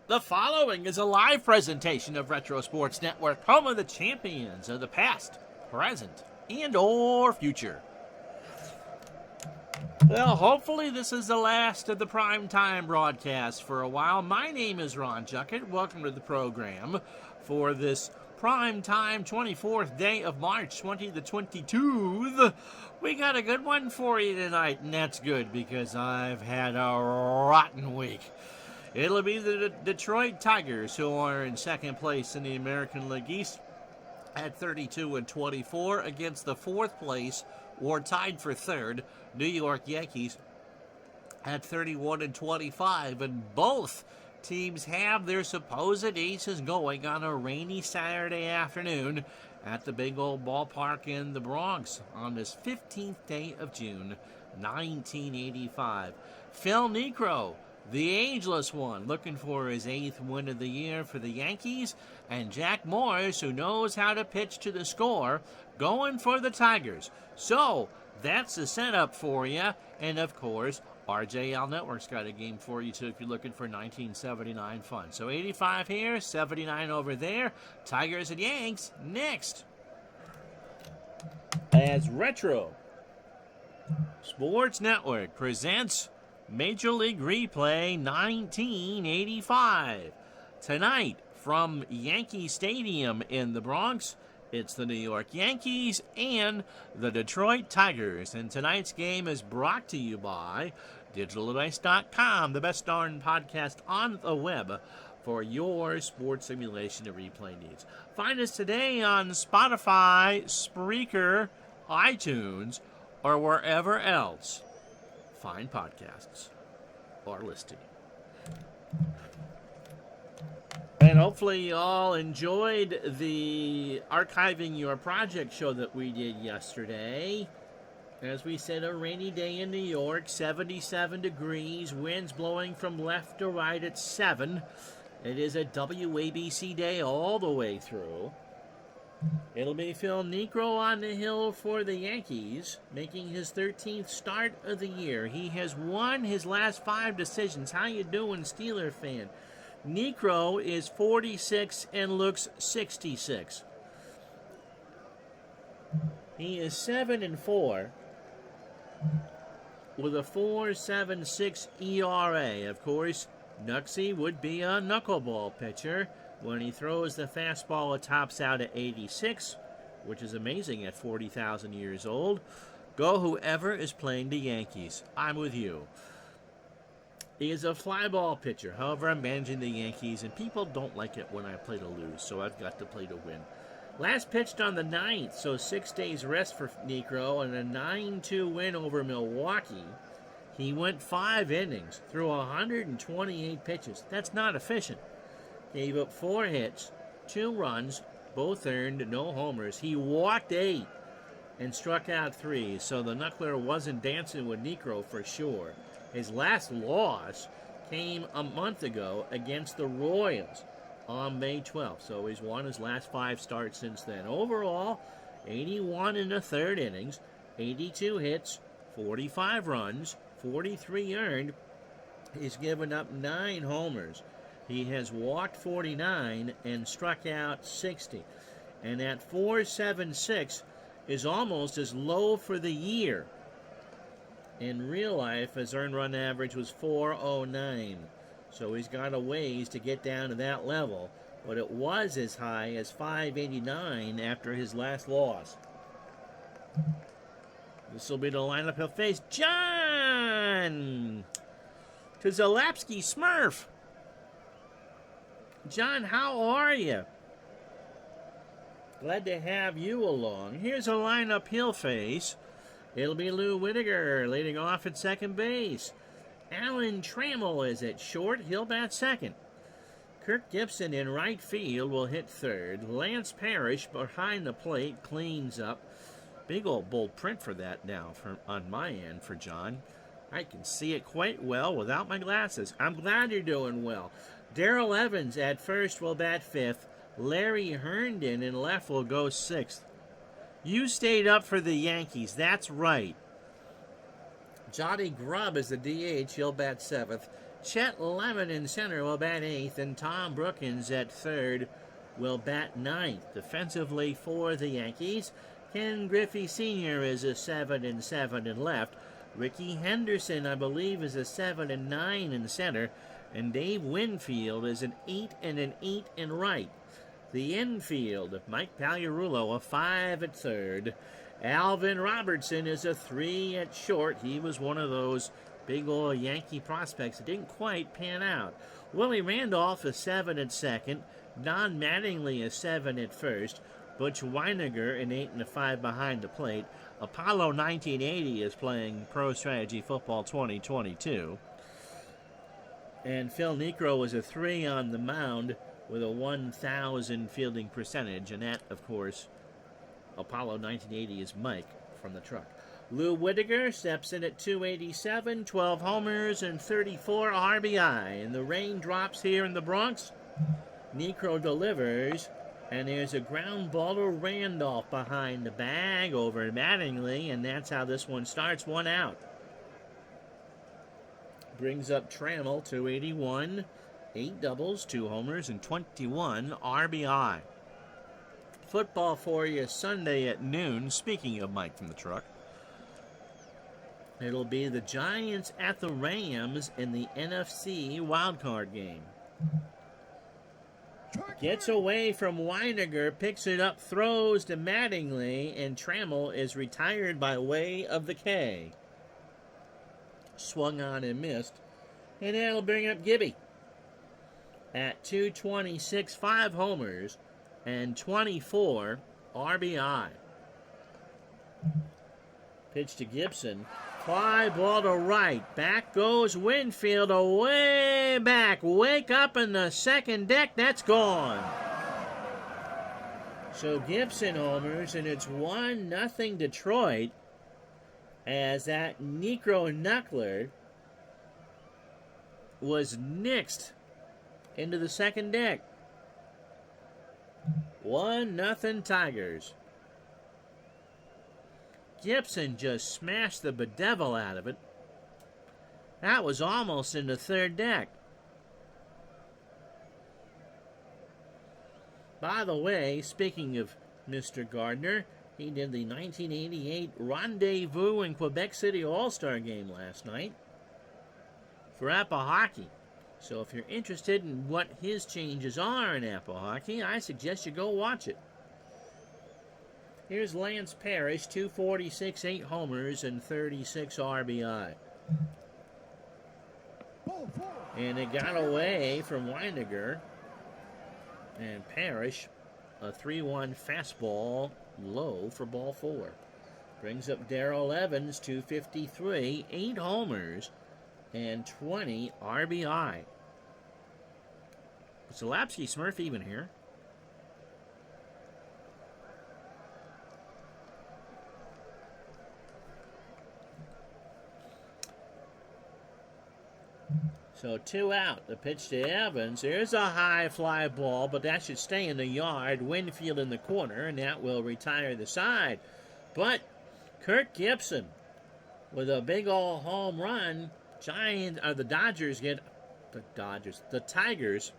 The following is a live presentation of Retro Sports Network, home of the champions of the past, present, and or future. Well, hopefully this is the last of the primetime broadcast for a while. My name is Ron Juckett. Welcome to the program for this primetime 24th day of March 2022. We got a good one for you tonight, and that's good because I've had a rotten week. It'll be the Detroit Tigers who are in second place in the American League East at 32-24 against the fourth place, or tied for third, New York Yankees at 31-25, and both teams have their supposed aces going on a rainy Saturday afternoon at the big old ballpark in the Bronx on this 15th day of June, 1985. Phil Niekro, the ageless one, looking for his 8th win of the year for the Yankees, and Jack Morris, who knows how to pitch to the score, going for the Tigers. So, that's the setup for you, and of course, RJL Network's got a game for you too if you're looking for 1979 fun. So 85 here, 79 over there, Tigers and Yanks next. As Retro Sports Network presents Major League Replay 1985. Tonight, from Yankee Stadium in the Bronx, it's the New York Yankees and the Detroit Tigers. And tonight's game is brought to you by DigitalDice.com, the best darn podcast on the web for your sports simulation and replay needs. Find us today on Spotify, Spreaker, iTunes, or wherever else fine podcasts are listed. And hopefully you all enjoyed the Archiving Your Project show that we did yesterday. As we said, a rainy day in New York, 77 degrees, winds blowing from left to right at 7. It is a WABC day all the way through. It'll be Phil Niekro on the hill for the Yankees, making his 13th start of the year. He has won his last 5 decisions. How you doing, Steeler fan? Niekro is 46 and looks 66. He is 7-4 with a 4.76 ERA. Of course, Nuxie would be a knuckleball pitcher. When he throws the fastball, it tops out at 86, which is amazing at 40,000 years old. Go whoever is playing the Yankees. I'm with you. He is a fly ball pitcher. However, I'm managing the Yankees, and people don't like it when I play to lose, so I've got to play to win. Last pitched on the 9th, so 6 days rest for Niekro, and a 9-2 win over Milwaukee. He went 5 innings, threw 128 pitches. That's not efficient. Gave up 4 hits, 2 runs, both earned, no homers. He walked 8 and struck out 3, so the Knuckler wasn't dancing with Niekro for sure. His last loss came a month ago against the Royals on May 12th, so he's won his last 5 starts since then. Overall, 81 in the 3rd innings, 82 hits, 45 runs, 43 earned. He's given up 9 homers. He has walked 49 and struck out 60. And that 4.76 is almost as low for the year. In real life, his earned run average was 4.09. So he's got a ways to get down to that level. But it was as high as 5.89 after his last loss. This will be the lineup he'll face. John Kozalapski Smurf. John, how are you? Glad to have you along. Here's a lineup he'll face. It'll be Lou Whitaker leading off at second base. Alan Trammell is at short. He'll bat second. Kirk Gibson in right field will hit third. Lance Parrish behind the plate cleans up. Big old bold print for that now on my end for John. I can see it quite well without my glasses. I'm glad you're doing well. Darrell Evans at first will bat fifth. Larry Herndon in left will go sixth. You stayed up for the Yankees. That's right. Johnny Grubb is the DH. He'll bat seventh. Chet Lemon in center will bat 8th, and Tom Brookins at 3rd will bat 9th. Defensively for the Yankees, Ken Griffey Sr. is a 7-7 in left. Ricky Henderson, I believe, is a 7-9 in center. And Dave Winfield is an 8-8 in right. The infield, Mike Pagliarulo, a 5 at 3rd. Alvin Robertson is a 3 at short. He was one of those big old Yankee prospects that didn't quite pan out. Willie Randolph, a 7 at 2nd. Don Mattingly, a 7 at 1st. Butch Weiniger, an 8 and a 5 behind the plate. Apollo 1980 is playing Pro Strategy Football 2022. And Phil Niekro was a 3 on the mound with a 1,000 fielding percentage. And that, of course, Apollo 1980 is Mike from the truck. Lou Whitaker steps in at 287, 12 homers, and 34 RBI. And the rain drops here in the Bronx. Niekro delivers, and there's a ground ball to Randolph behind the bag over Mattingly, and that's how this one starts, 1 out. Brings up Trammell, 281, 8 doubles, 2 homers, and 21 RBI. Football for you Sunday at noon. Speaking of Mike from the truck, it'll be the Giants at the Rams in the NFC wildcard game. Gets away from Weiniger, picks it up, throws to Mattingly, and Trammell is retired by way of the K. Swung on and missed, and that'll bring up Gibby at 226, 5 homers, and 24 RBI. Pitch to Gibson. Fly ball to right. Back goes Winfield, away back. Wake up in the second deck. That's gone. So Gibson homers, and it's 1-0 Detroit as that Niekro knuckler was nixed into the second deck. 1-0 Tigers. Gibson just smashed the bedevil out of it. That was almost in the third deck. By the way, speaking of Mr. Gardner, he did the 1988 Rendezvous in Quebec City All-Star Game last night for Apple Hockey. So if you're interested in what his changes are in Apple Hockey, I suggest you go watch it. Here's Lance Parrish, 246, 8 homers, and 36 RBI. And it got away from Weiniger. And Parrish, a 3-1 fastball, low for ball 4. Brings up Darrell Evans, 253, 8 homers, and 20 RBI. Is Lapsky Smurf even here? So 2 out. The pitch to Evans. There's a high fly ball, but that should stay in the yard. Winfield in the corner, and that will retire the side. But Kirk Gibson with a big old home run. The Tigers.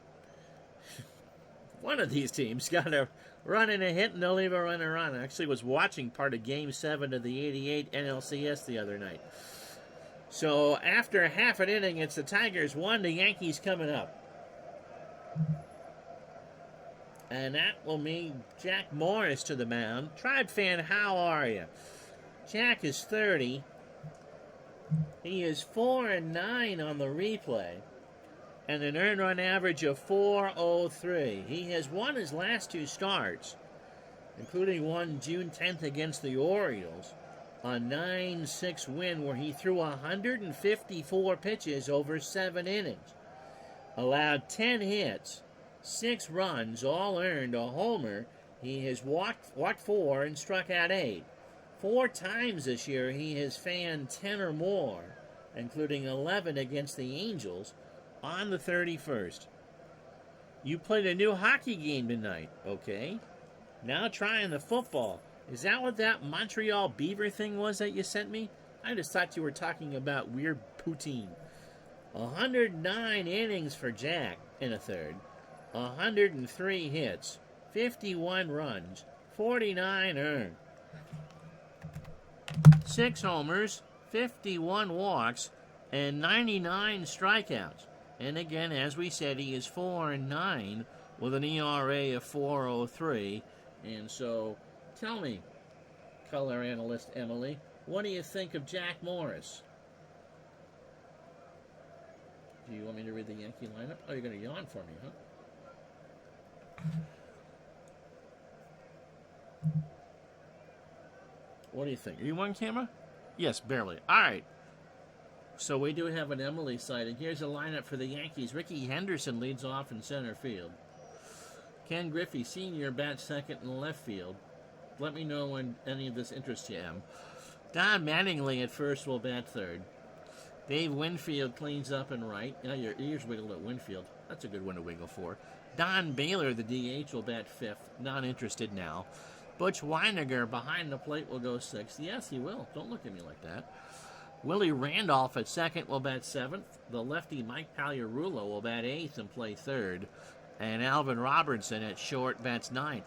One of these teams got a run and a hit, and they'll even run a run. I actually was watching part of Game 7 of the 88 NLCS the other night. So after half an inning, it's the Tigers 1, the Yankees coming up. And that will mean Jack Morris to the mound. Tribe fan, how are you? Jack is 30. He is 4-9 on the replay and an earned run average of 4.03. He has won his last 2 starts, including one June 10th against the Orioles, a 9-6 win where he threw 154 pitches over 7 innings. Allowed 10 hits, 6 runs, all earned, a homer. He has walked 4 and struck out 8. 4 times this year he has fanned 10 or more, including 11 against the Angels on the 31st. You played a new hockey game tonight, okay? Now trying the football. Is that what that Montreal Beaver thing was that you sent me? I just thought you were talking about weird poutine. 109 innings for Jack in a third, 103 hits, 51 runs, 49 earned, 6 homers, 51 walks, and 99 strikeouts. And again, as we said, he is 4-9 with an ERA of 4.03. And so, tell me, color analyst Emily, what do you think of Jack Morris? Do you want me to read the Yankee lineup? Oh, you're going to yawn for me, huh? What do you think? Are you on camera? Yes, barely. All right. So we do have an Emily sighting. Here's a lineup for the Yankees. Ricky Henderson leads off in center field. Ken Griffey Sr. bats second in left field. Let me know when any of this interests you, Em. Don Mattingly at first will bat third. Dave Winfield cleans up and right. Now your ears wiggle at Winfield. That's a good one to wiggle for. Don Baylor, the DH, will bat fifth. Not interested now. Butch Weiniger behind the plate will go sixth. Yes, he will. Don't look at me like that. Willie Randolph at second will bat seventh. The lefty Mike Pagliarulo will bat eighth and play third. And Alvin Robertson at short bats ninth.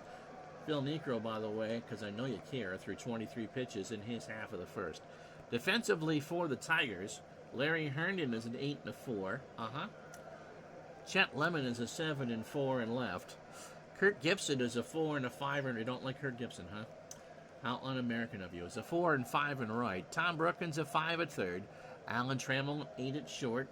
Phil Niekro, by the way, because I know you care, threw 23 pitches in his half of the first. Defensively for the Tigers, Larry Herndon is an 8 and a 4. Chet Lemon is a 7 and 4 in left. Kirk Gibson is a 4 and a 5. And you don't like Kirk Gibson, huh? How un-American of you. It's a 4 and 5 in right. Tom Brookins a 5 at third. Alan Trammell 8 at short.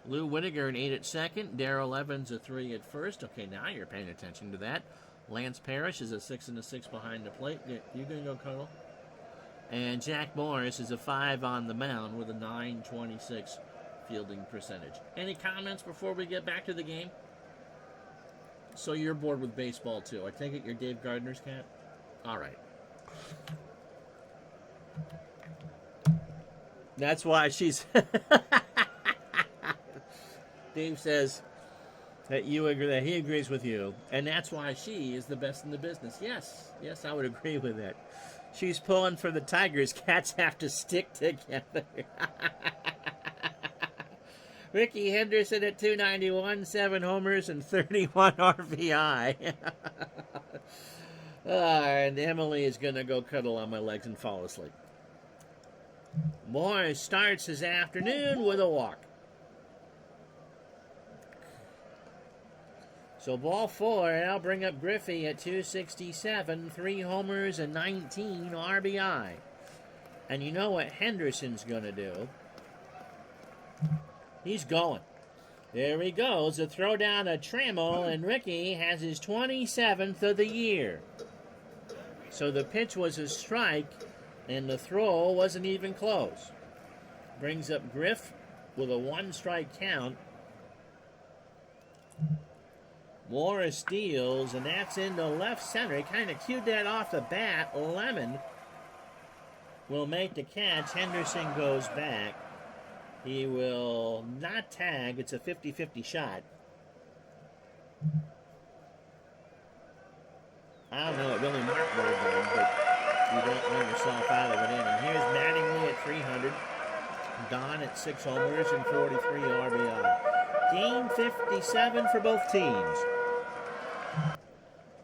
Lou Whitaker an 8 at second. Darrell Evans a 3 at first. Okay, now you're paying attention to that. Lance Parrish is a 6 and a 6 behind the plate. You gonna go cuddle? And Jack Morris is a 5 on the mound with a .926 fielding percentage. Any comments before we get back to the game? So you're bored with baseball too. I take it you're Dave Gardner's cat? All right. That's why she's... Dave says that you agree, that he agrees with you, and that's why she is the best in the business. Yes, I would agree with that. She's pulling for the Tigers. Cats have to stick together. Ricky Henderson at 291, 7 homers and 31 RBI. And Emily is going to go cuddle on my legs and fall asleep. Morris starts his afternoon with a walk. So ball 4, and I'll bring up Griffey at 267, 3 homers and 19 RBI. And you know what Henderson's going to do? He's going. There he goes. A throw down to Trammell, and Ricky has his 27th of the year. So the pitch was a strike, and the throw wasn't even close. Brings up Griff with a 1-strike count. Morris steals, and that's into left center. He kind of cued that off the bat. Lemon will make the catch. Henderson goes back. He will not tag. It's a 50-50 shot. I don't know what Billy Martin would have done, but you don't run yourself out of it in. And here's Mattingly at 300. Don at 6 homers and 43 RBI. Game 57 for both teams.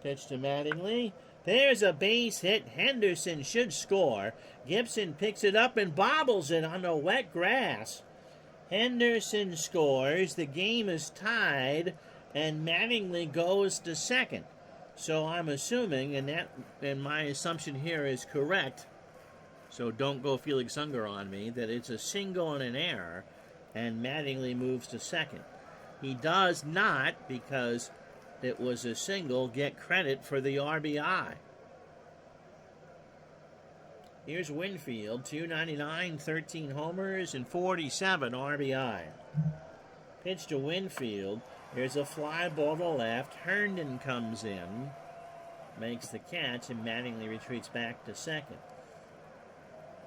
Pitch to Mattingly. There's a base hit. Henderson should score. Gibson picks it up and bobbles it on the wet grass. Henderson scores. The game is tied, and Mattingly goes to second. So I'm assuming, and my assumption here is correct, so don't go Felix Unger on me, that it's a single and an error, and Mattingly moves to second. He does not, because it was a single, get credit for the RBI. Here's Winfield, 299, 13 homers, and 47 RBI. Pitch to Winfield. There's a fly ball to left. Herndon comes in, makes the catch, and Mattingly retreats back to second.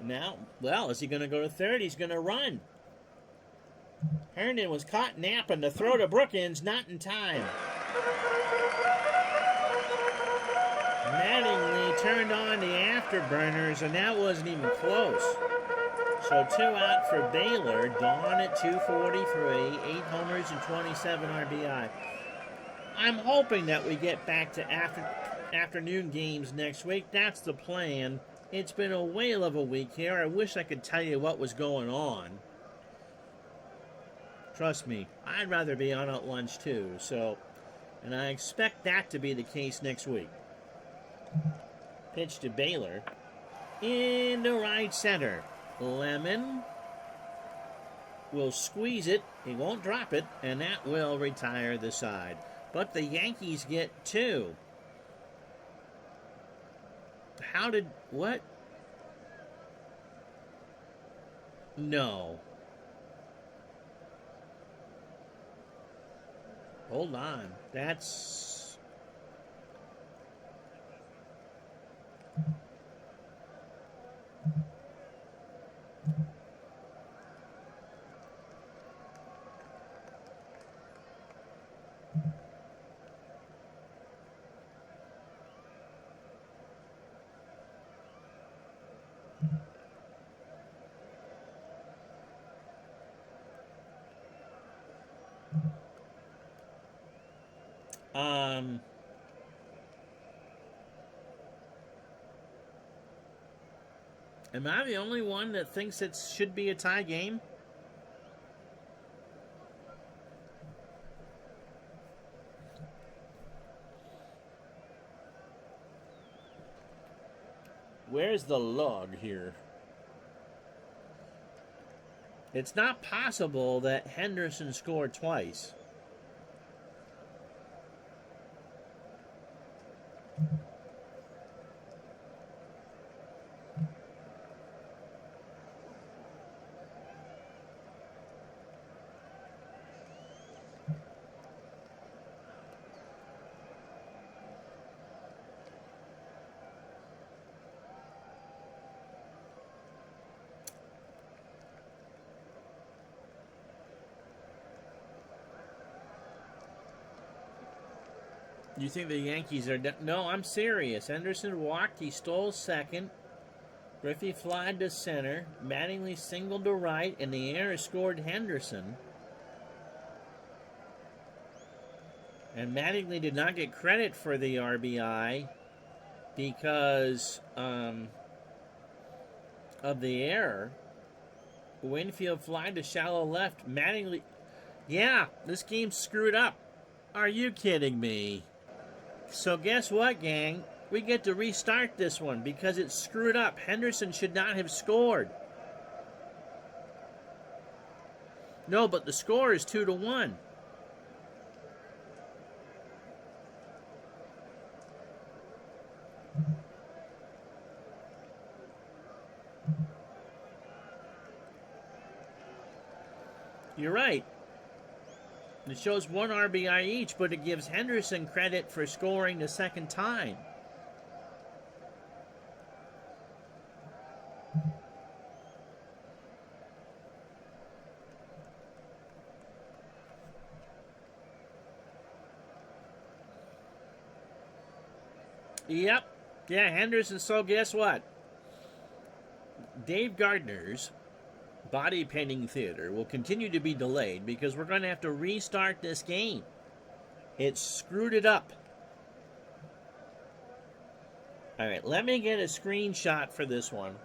Now, well, is he going to go to third? He's going to run. Herndon was caught napping. The throw to Brookins, not in time. Mattingly turned on the afterburners, and that wasn't even close. So 2 out for Baylor. Dawn at 243, 8 homers and 27 RBI. I'm hoping that we get back to afternoon games next week. That's the plan. It's been a whale of a week here. I wish I could tell you what was going on. Trust me, I'd rather be on at lunch too. And I expect that to be the case next week. Pitch to Baylor. Into right center. Lemon will squeeze it. He won't drop it, and that will retire the side. But the Yankees get 2. What? No. Hold on. That's... Am I the only one that thinks it should be a tie game? Where's the log here? It's not possible that Henderson scored twice. You think the Yankees are... No, I'm serious. Henderson walked. He stole second. Griffey flied to center. Mattingly singled to right. And the error scored Henderson. And Mattingly did not get credit for the RBI because of the error. Winfield flied to shallow left. Mattingly... Yeah, this game's screwed up. Are you kidding me? So guess what, gang? We get to restart this one because it's screwed up. Henderson should not have scored. No, but the score is 2-1. You're right. It shows 1 RBI each, but it gives Henderson credit for scoring the second time. Yep. Yeah, Henderson. So guess what? Dave Gardner's body painting theater will continue to be delayed because we're going to have to restart this game. It screwed it up. All right, let me get a screenshot for this one.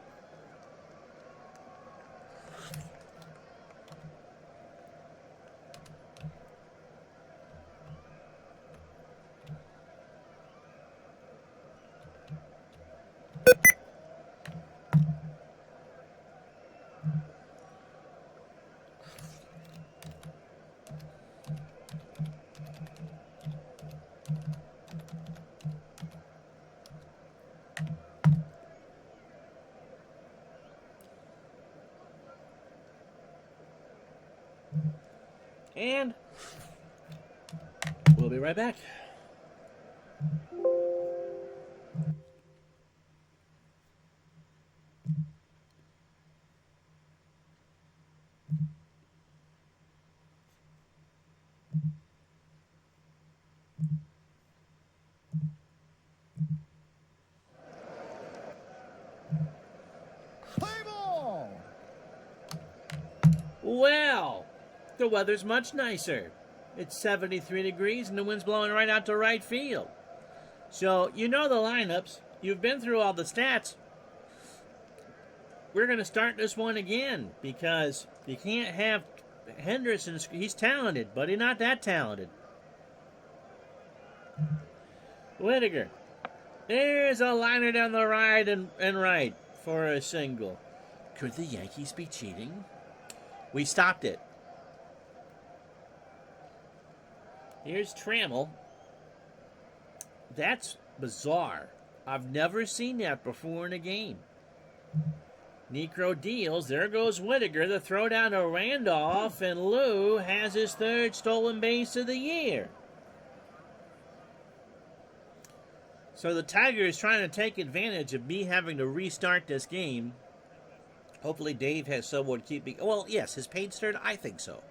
And we'll be right back. Play ball! the weather's much nicer. It's 73 degrees and the wind's blowing right out to right field. So, you know the lineups. You've been through all the stats. We're going to start this one again because you can't have Henderson. He's talented, but he's not that talented. Whittaker. There's a liner down the right and right for a single. Could the Yankees be cheating? We stopped it. Here's Trammell. That's bizarre. I've never seen that before in a game. Niekro deals. There goes Whittaker. The throw down to Randolph, and Lou has his third stolen base of the year. So the Tigers trying to take advantage of me having to restart this game. Hopefully Dave has someone keeping... Well, yes, his paid start? I think so.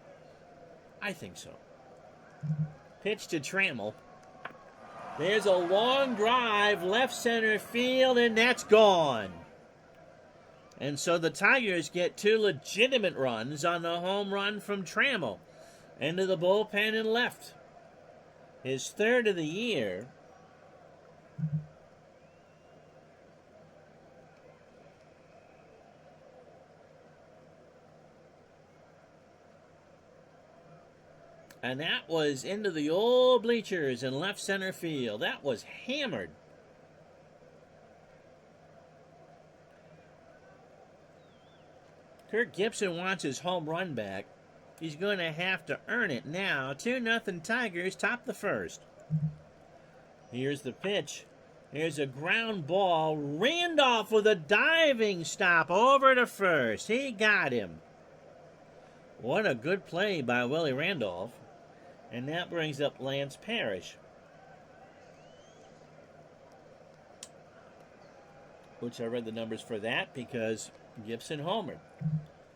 Pitch to Trammell. There's a long drive, left center field, and that's gone. And so the Tigers get two legitimate runs on the home run from Trammell. Into the bullpen and left. His third of the year. And that was into the old bleachers in left center field. That was hammered. Kirk Gibson wants his home run back. He's going to have to earn it now. 2-0 Tigers, top the first. Here's the pitch. Here's a ground ball. Randolph with a diving stop over to first. He got him. What a good play by Willie Randolph. And that brings up Lance Parrish, which I read the numbers for that because Gibson homered.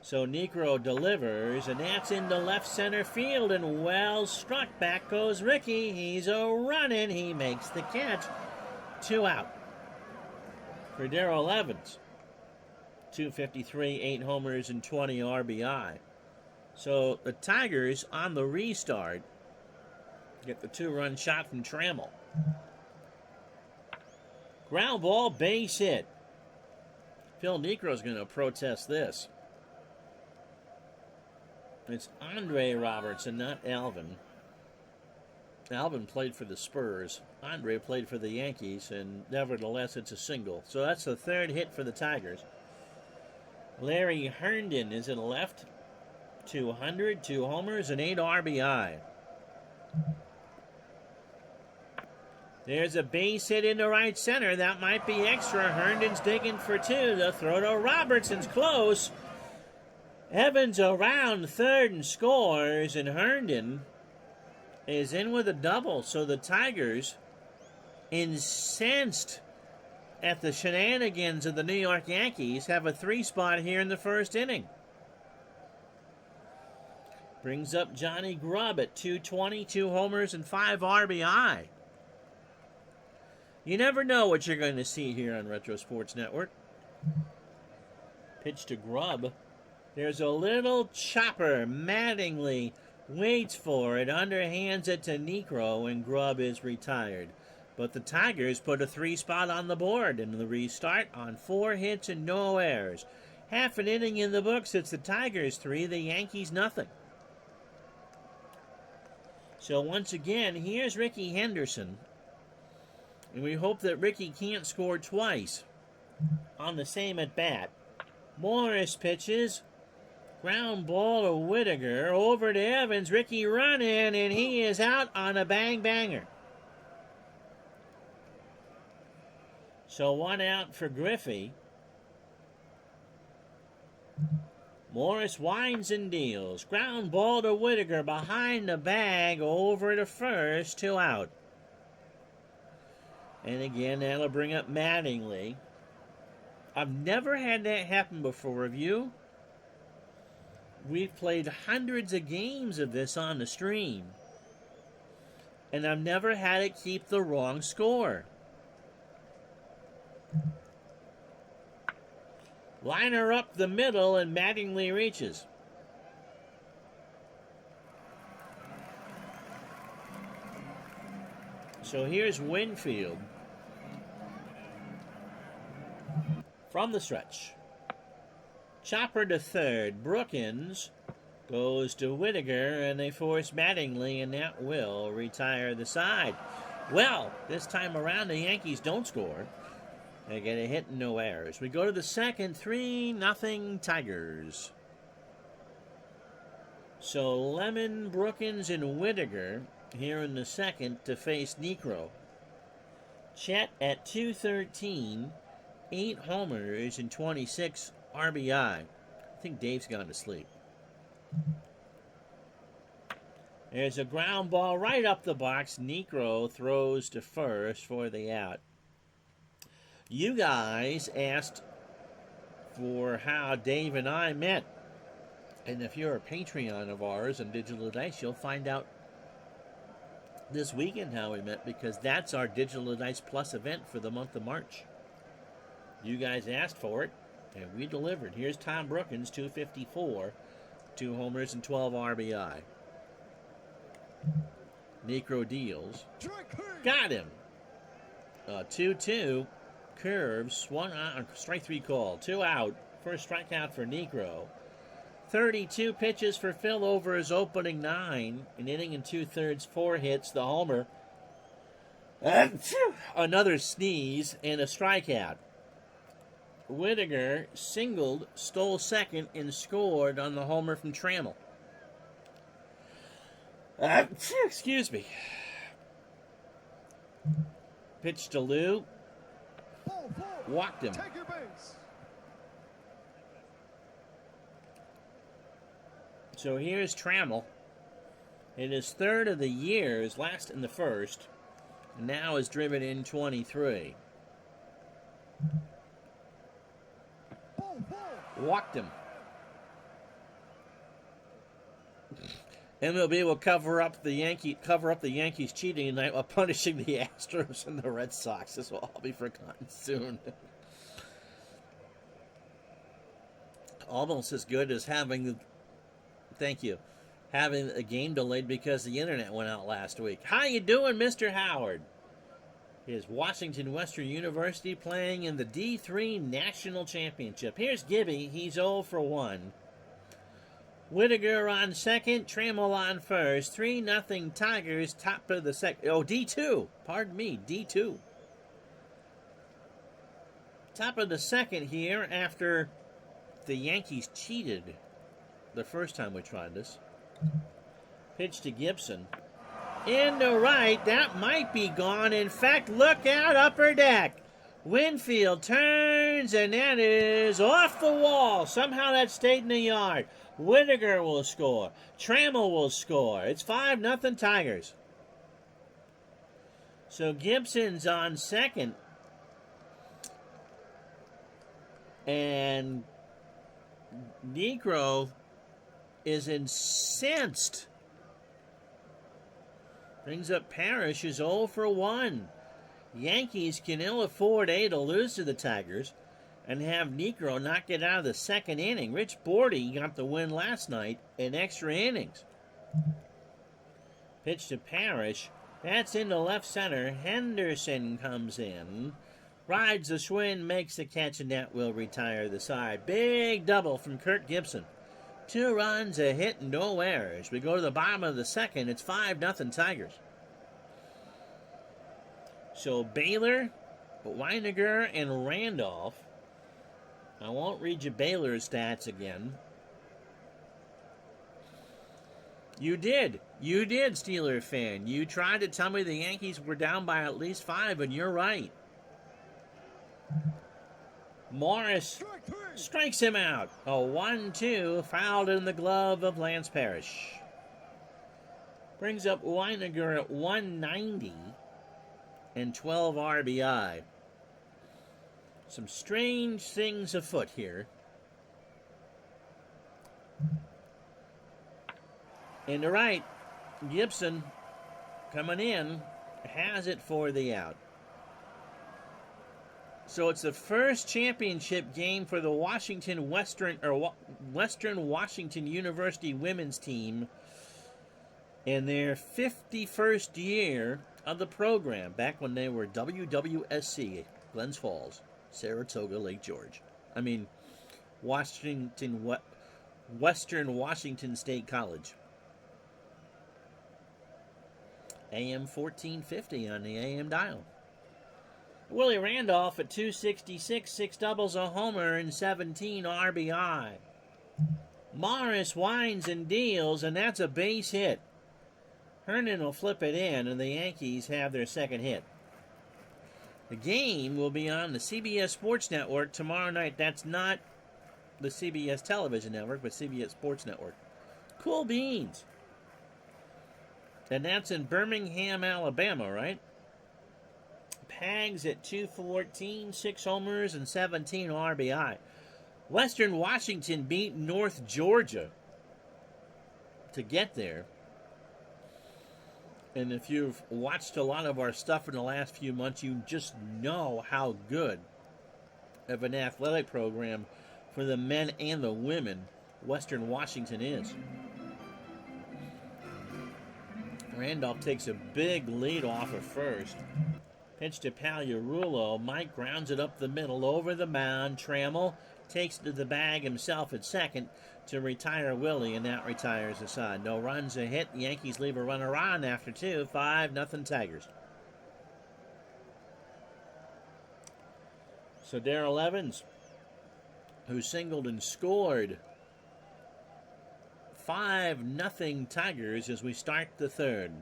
So Niekro delivers, and that's into left center field, and well struck. Back goes Ricky. He's a running. He makes the catch. 2 out for Darrell Evans. 253, 8 homers, and 20 RBI. So the Tigers on the restart get the 2-run shot from Trammell. Ground ball, base hit. Phil Niekro's going to protest this. It's Andre Robertson, not Alvin. Alvin played for the Spurs. Andre played for the Yankees, and nevertheless, it's a single. So that's the third hit for the Tigers. Larry Herndon is in left. 200, 2 homers, and 8 RBI. There's a base hit into right center. That might be extra. Herndon's digging for 2. The throw to Robertson's close. Evans around third and scores, and Herndon is in with a double. So the Tigers, incensed at the shenanigans of the New York Yankees, have a 3-spot here in the first inning. Brings up Johnny Grubb at 220, 2 homers, and 5 RBI. You never know what you're going to see here on Retro Sports Network. Pitch to Grubb. There's a little chopper. Mattingly waits for it, underhands it to Niekro, and Grubb is retired. But the Tigers put a 3-spot on the board in the restart on 4 hits and no errors. Half an inning in the books. It's the Tigers 3, the Yankees nothing. So once again, here's Ricky Henderson. And we hope that Ricky can't score twice on the same at-bat. Morris pitches. Ground ball to Whittaker. Over to Evans. Ricky running, and he is out on a bang-banger. So 1 out for Griffey. Morris winds and deals. Ground ball to Whittaker behind the bag. Over to first. 2 out. And again, that'll bring up Mattingly. I've never had that happen before. Have you? We've played hundreds of games of this on the stream, and I've never had it keep the wrong score. Liner up the middle, and Mattingly reaches. So here's Winfield from the stretch. Chopper to third. Brookins goes to Whittaker, and they force Mattingly, and that will retire the side. Well, this time around, the Yankees don't score. They get a hit and no errors. We go to the second, 3-0 Tigers. So Lemon, Brookins, and Whittaker here in the second to face Necro. Chet at 213, 8 homers and 26 RBI. I think Dave's gone to sleep. There's a ground ball right up the box. Necro throws to first for the out. You guys asked for how Dave and I met. And if you're a Patreon of ours on Digital Dice, you'll find out this weekend how we met, because that's our Digital Dice Plus event for the month of March. You guys asked for it, and we delivered. Here's Tom Brookins, 254, 2 homers and 12 RBI. Necro deals. Got him. 2-2. Curves. 1 out. Strike 3 call. 2 out. First strikeout for Necro. 32 pitches for Phil over his opening 9. An inning and 2/3, 4 hits. The homer. Another sneeze and a strikeout. Whittaker singled, stole second, and scored on the homer from Trammell. Excuse me. Pitch to Lou. Walked him. So here's Trammell. In his third of the year, his last in the first, and now is driven in 23. Walked him. MLB will cover up the Yankees cheating tonight while punishing the Astros and the Red Sox. This will all be forgotten soon. Almost as good as having a game delayed because the internet went out last week. How you doing, Mr. Howard? Is Washington Western University playing in the D3 National Championship. Here's Gibby. He's 0 for 1. Whittaker on second, Trammell on first. 3-0 Tigers, top of the second. Oh, D2. Pardon me, D2. Top of the second here after the Yankees cheated the first time we tried this. Pitch to Gibson. Into right, that might be gone. In fact, look out, upper deck. Winfield turns, and that is off the wall. Somehow that stayed in the yard. Whittaker will score. Trammell will score. It's 5-0 Tigers. So Gibson's on second. And Necro is incensed. Brings up Parrish, is 0 for 1. Yankees can ill afford to lose to the Tigers and have Necro not get out of the second inning. Rich Bordy got the win last night in extra innings. Pitch to Parrish. That's into left center. Henderson comes in. Rides the swing, makes the catch, and that will retire the side. Big double from Kirk Gibson. 2 runs, a hit, and no errors. We go to the bottom of the second. It's 5-0 Tigers. So Baylor, Weiniger, and Randolph. I won't read you Baylor's stats again. You did, Steeler fan. You tried to tell me the Yankees were down by at least 5, and you're right. Morris strikes him out. A 1-2, fouled in the glove of Lance Parrish. Brings up Weiniger at 190 and 12 RBI. Some strange things afoot here. And to right, Gibson coming in has it for the out. So it's the first championship game for the Western Washington University women's team in their 51st year of the program back when they were WWSC, Glens Falls, Saratoga, Lake George. I mean, Western Washington State College. AM 1450 on the AM dial. Willie Randolph at 266, 6 doubles, a homer, and 17 RBI. Morris winds and deals, and that's a base hit. Herndon will flip it in, and the Yankees have their second hit. The game will be on the CBS Sports Network tomorrow night. That's not the CBS Television Network, but CBS Sports Network. Cool beans. And that's in Birmingham, Alabama, right? Pags at 214, 6 homers, and 17 RBI. Western Washington beat North Georgia to get there. And if you've watched a lot of our stuff in the last few months, you just know how good of an athletic program for the men and the women Western Washington is. Randolph takes a big lead off at first. Pitch to Pagliarulo. Mike grounds it up the middle over the mound. Trammell takes it to the bag himself at second to retire Willie, and that retires the side. No runs, a hit. The Yankees leave a runner on after 2. 5-0 Tigers. So Darrell Evans, who singled and scored. 5-0 Tigers as we start the third.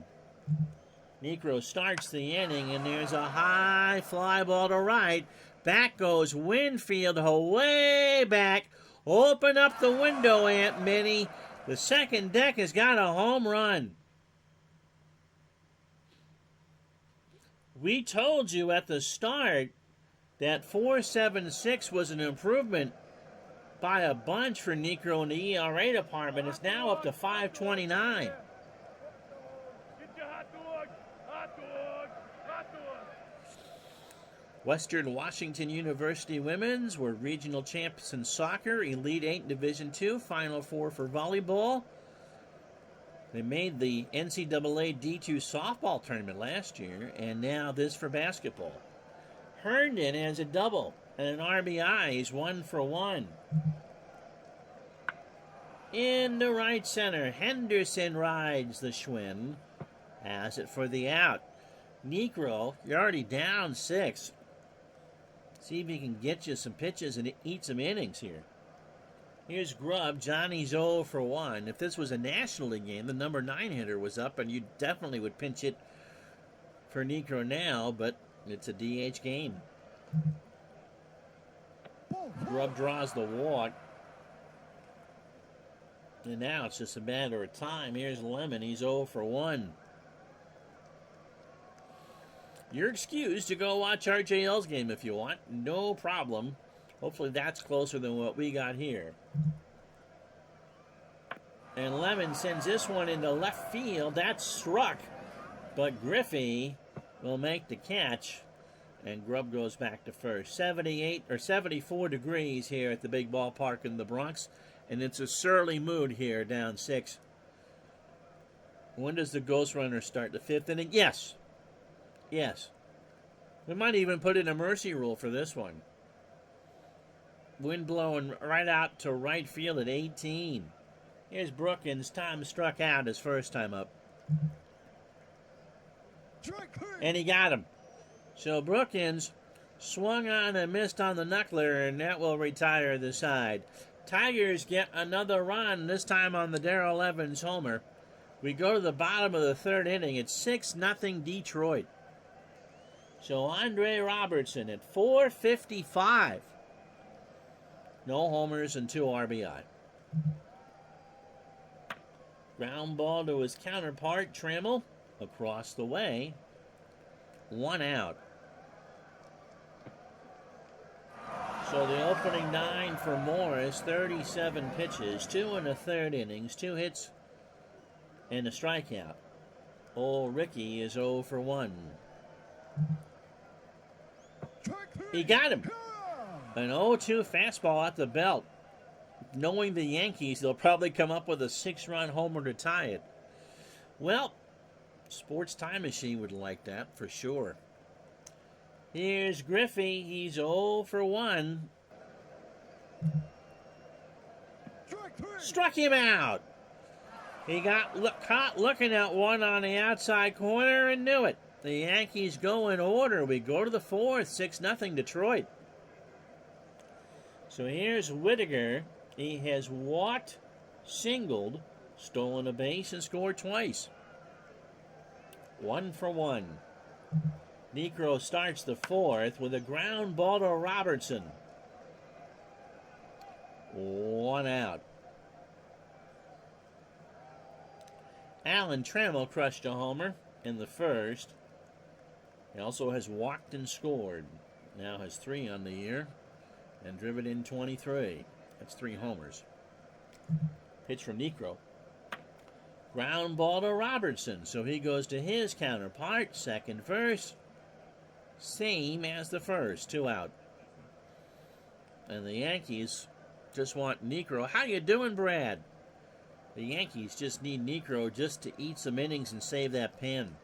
Niekro starts the inning, and there's a high fly ball to right. Back goes Winfield, way back. Open up the window, Aunt Minnie. The second deck has got a home run. We told you at the start that 4.76 was an improvement by a bunch for Niekro in the ERA department. It's now up to 5.29. Western Washington University women's were regional champions in soccer, Elite 8 Division II, Final Four for volleyball. They made the NCAA D2 softball tournament last year, and now this for basketball. Herndon has a double and an RBI. He's 1 for 1. In the right center, Henderson rides the Schwinn. Has it for the out. Niekro, you're already down 6. See if he can get you some pitches and eat some innings here. Here's Grubb. Johnny's 0 for 1. If this was a National League game, the number 9 hitter was up, and you definitely would pinch it for Niekro now, but it's a DH game. Grubb draws the walk. And now it's just a matter of time. Here's Lemon. He's 0 for 1. You're excused to go watch RJL's game if you want. No problem. Hopefully that's closer than what we got here. And Lemon sends this one into left field. That's struck. But Griffey will make the catch. And Grubb goes back to first. 74 degrees here at the big ballpark in the Bronx. And it's a surly mood here, down 6. When does the Ghost Runner start? The 5th inning? Yes. Yes. We might even put in a mercy rule for this one. Wind blowing right out to right field at 18. Here's Brookins. Tom struck out his first time up. And he got him. So Brookins swung on and missed on the knuckler, and that will retire the side. Tigers get another run, this time on the Darrell Evans homer. We go to the bottom of the third inning. It's 6-0 Detroit. So Andre Robertson at 4.55. No homers and 2 RBI. Ground ball to his counterpart, Trammell, across the way. 1 out. So the opening 9 for Morris, 37 pitches, 2 1/3 innings, 2 hits, and a strikeout. Old Ricky is 0 for 1. He got him. An 0-2 fastball at the belt. Knowing the Yankees, they'll probably come up with a 6-run homer to tie it. Well, Sports Time Machine would like that for sure. Here's Griffey. He's 0 for 1. Struck him out. He got caught looking at one on the outside corner and knew it. The Yankees go in order. We go to the fourth, 6-0 Detroit. So here's Whittaker. He has walked, singled, stolen a base, and scored twice. 1 for 1. Niekro starts the fourth with a ground ball to Robertson. 1 out. Alan Trammell crushed a homer in the first. He also has walked and scored. Now has 3 on the year and driven in 23. That's 3 homers. Pitch from Niekro. Ground ball to Robertson, so he goes to his counterpart, second first. Same as the first, 2 out. And the Yankees just want Niekro. How you doing, Brad? The Yankees just need Niekro just to eat some innings and save that pen.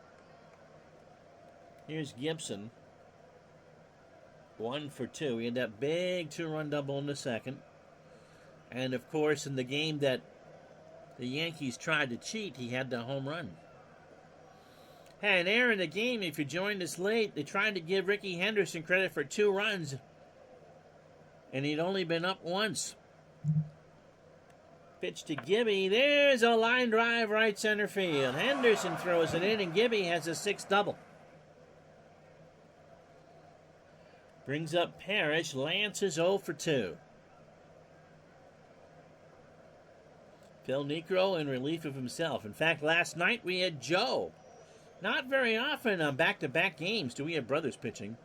Here's Gibson. 1 for 2. He had that big 2-run double in the second. And, of course, in the game that the Yankees tried to cheat, he had the home run. Hey, and there in the game, if you joined us late, they tried to give Ricky Henderson credit for 2 runs. And he'd only been up once. Pitch to Gibby. There's a line drive right center field. Henderson throws it in, and Gibby has a 6th double. Brings up Parrish. Lance is 0 for 2. Phil Niekro in relief of himself. In fact, last night we had Joe. Not very often on back-to-back games do we have brothers pitching.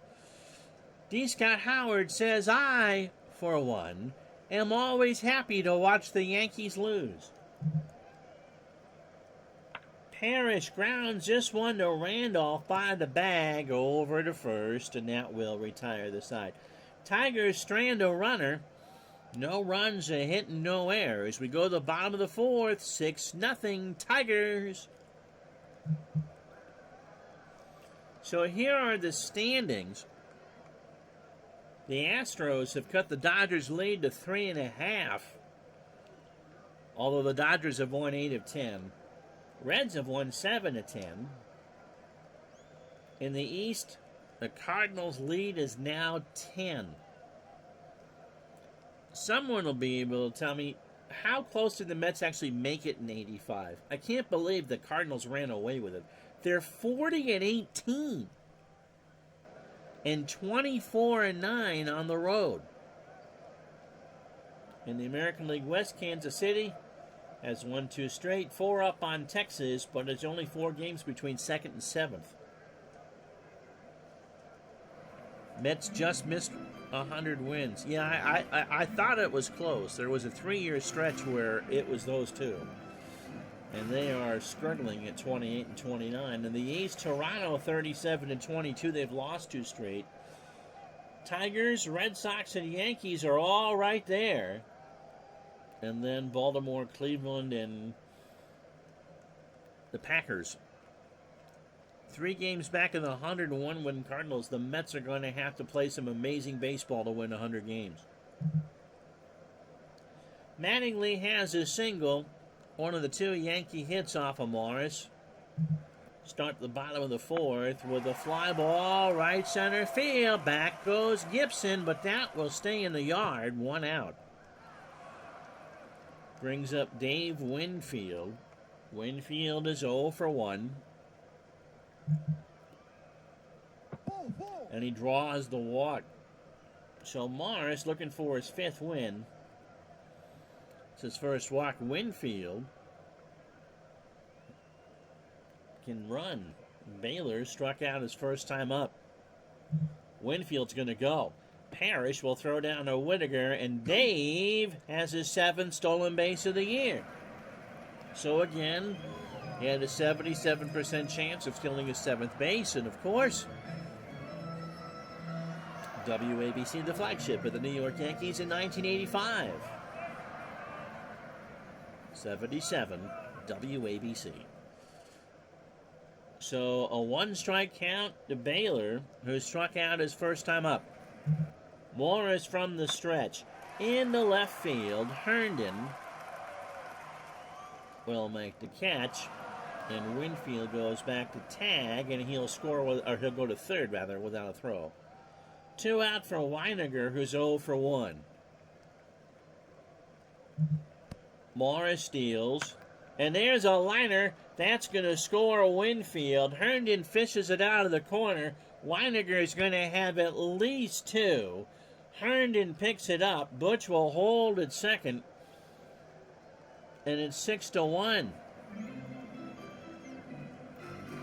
D. Scott Howard says, I, for one, am always happy to watch the Yankees lose. Parrish grounds this one to Randolph by the bag over to first, and that will retire the side. Tigers strand a runner. No runs, a hit, and no errors. We go to the bottom of the fourth, 6-0 Tigers. So here are the standings. The Astros have cut the Dodgers' lead to 3.5. Although the Dodgers have won 8 of 10. Reds have won 7 of 10. In the East, the Cardinals' lead is now 10. Someone will be able to tell me, how close did the Mets actually make it in 85? I can't believe the Cardinals ran away with it. They're 40-18. And 24-9 on the road. In the American League West, Kansas City has won 2 straight, 4 up on Texas, but it's only 4 games between 2nd and 7th. Mets just missed 100 wins. Yeah, I thought it was close. There was a 3-year stretch where it was those two. And they are struggling at 28 and 29. In the East, Toronto 37 and 22. They've lost 2 straight. Tigers, Red Sox, and Yankees are all right there. And then Baltimore, Cleveland, and the Packers. 3 games back in the 101-win Cardinals. The Mets are going to have to play some amazing baseball to win 100 games. Mattingly has a single. One of the 2 Yankee hits off of Morris. Start the bottom of the 4th with a fly ball, right center field. Back goes Gibson, but that will stay in the yard. 1 out. Brings up Dave Winfield. Winfield is 0 for 1. And he draws the walk. So Morris looking for his 5th win. It's his first walk. Winfield can run. Baylor struck out his first time up. Winfield's going to go. Parrish will throw down to Whittaker, and Dave has his 7th stolen base of the year. So again, he had a 77% chance of stealing his 7th base, and of course, WABC, the flagship of the New York Yankees in 1985. 77 WABC. So a 1-strike count to Baylor, who struck out his first time up. Morris from the stretch. In the left field, Herndon will make the catch. And Winfield goes back to tag, and he'll score, or he'll go to third, rather, without a throw. 2 out for Weiniger, who's 0 for 1. Morris steals, and there's a liner. That's going to score Winfield. Herndon fishes it out of the corner. Weiniger is going to have at least 2. Herndon picks it up. Butch will hold at second, and it's 6-1.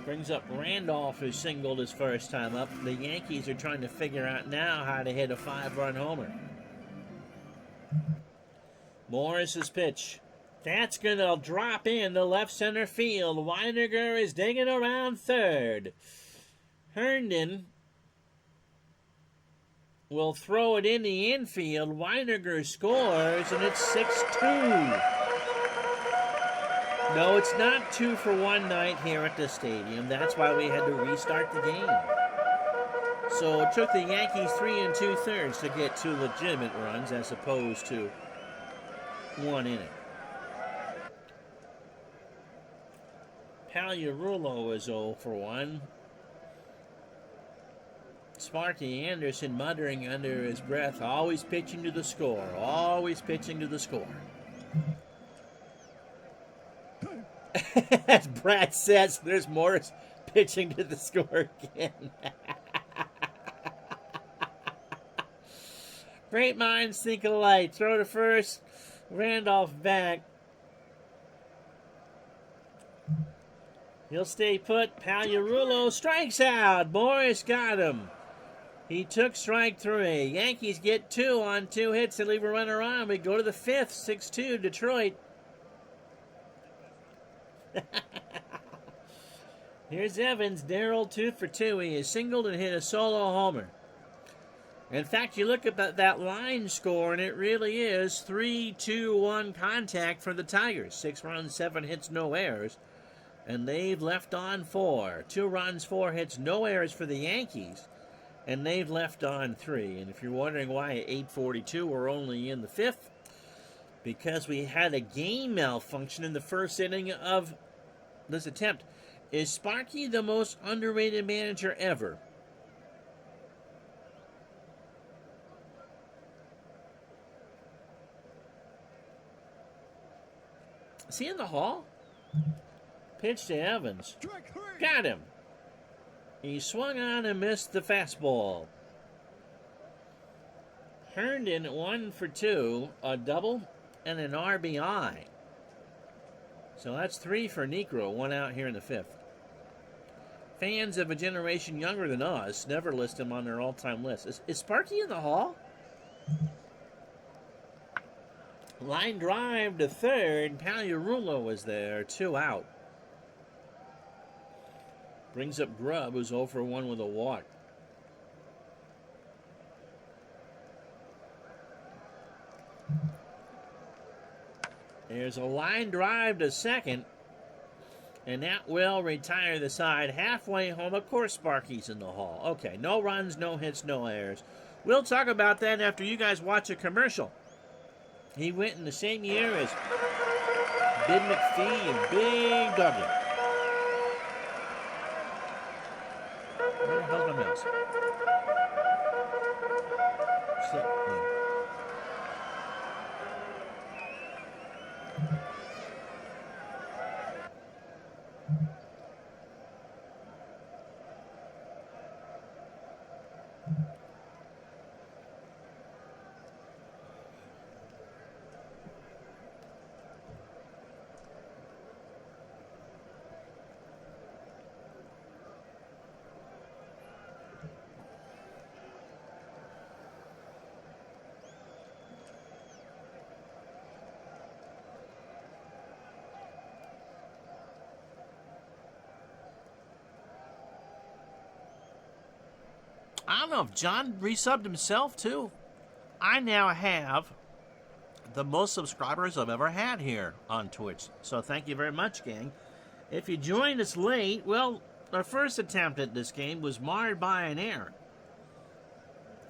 Brings up Randolph, who singled his first time up. The Yankees are trying to figure out now how to hit a 5-run homer. Morris's pitch. That's going to drop in the left center field. Weiniger is digging around third. Herndon will throw it in the infield. Weiniger scores, and it's 6-2. No, it's not 2 for 1 night here at the stadium. That's why we had to restart the game. So it took the Yankees 3 2/3 to get 2 legitimate runs as opposed to 1 inning. Pagliarulo is 0 for 1. Sparky Anderson muttering under his breath, always pitching to the score, always pitching to the score. As Brad says, there's Morris pitching to the score again. Great minds think alike. Throw to first. Randolph back. He'll stay put. Pagliarulo strikes out. Morris got him. He took strike 3. Yankees get 2 on 2 hits and leave a runner on. We go to the 5th. 6-2 Detroit. Here's Evans. Darrell 2 for 2. He is singled and hit a solo homer. In fact, you look at that line score, and it really is 3-2-1 contact for the Tigers. 6 runs, 7 hits, no errors. And they've left on 4. 2 runs, 4 hits, no errors for the Yankees. And they've left on 3. And if you're wondering why at 8:42 we're only in the 5th, because we had a game malfunction in the first inning of this attempt. Is Sparky the most underrated manager ever? Is he in the hall? Pitch to Evans. Got him. He swung on and missed the fastball. Herndon 1 for 2, a double and an RBI. So that's 3 for Negro, 1 out here in the 5th. Fans of a generation younger than us never list him on their all-time list. Is Sparky in the hall? Line drive to third. Pagliarulo was there, 2 out. Brings up Grubb, who's 0 for 1 with a walk. There's a line drive to second, and that will retire the side halfway home. Of course, Sparky's in the hall. Okay, no runs, no hits, no errors. We'll talk about that after you guys watch a commercial. He went in the same year as Bid McPhee and Big W. Where the hell's my mouse? I don't know if John resubbed himself, too. I now have the most subscribers I've ever had here on Twitch. So thank you very much, gang. If you joined us late, well, Our first attempt at this game was marred by an error.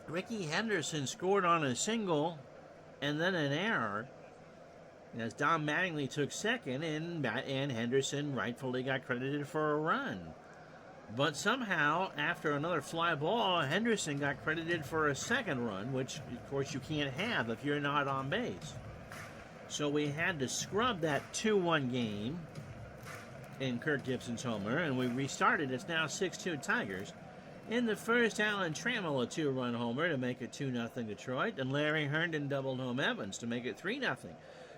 Ricky Henderson scored on a single and then an error, as Don Mattingly took second, and Henderson rightfully got credited for a run. But somehow, after another fly ball, Henderson got credited for a second run, which, of course, you can't have if you're not on base. So we had to scrub that 2-1 game in Kirk Gibson's homer, and we restarted. It's now 6-2 Tigers. In the first, Alan Trammell a 2-run homer to make it 2-0 Detroit, and Larry Herndon doubled home Evans to make it 3-0.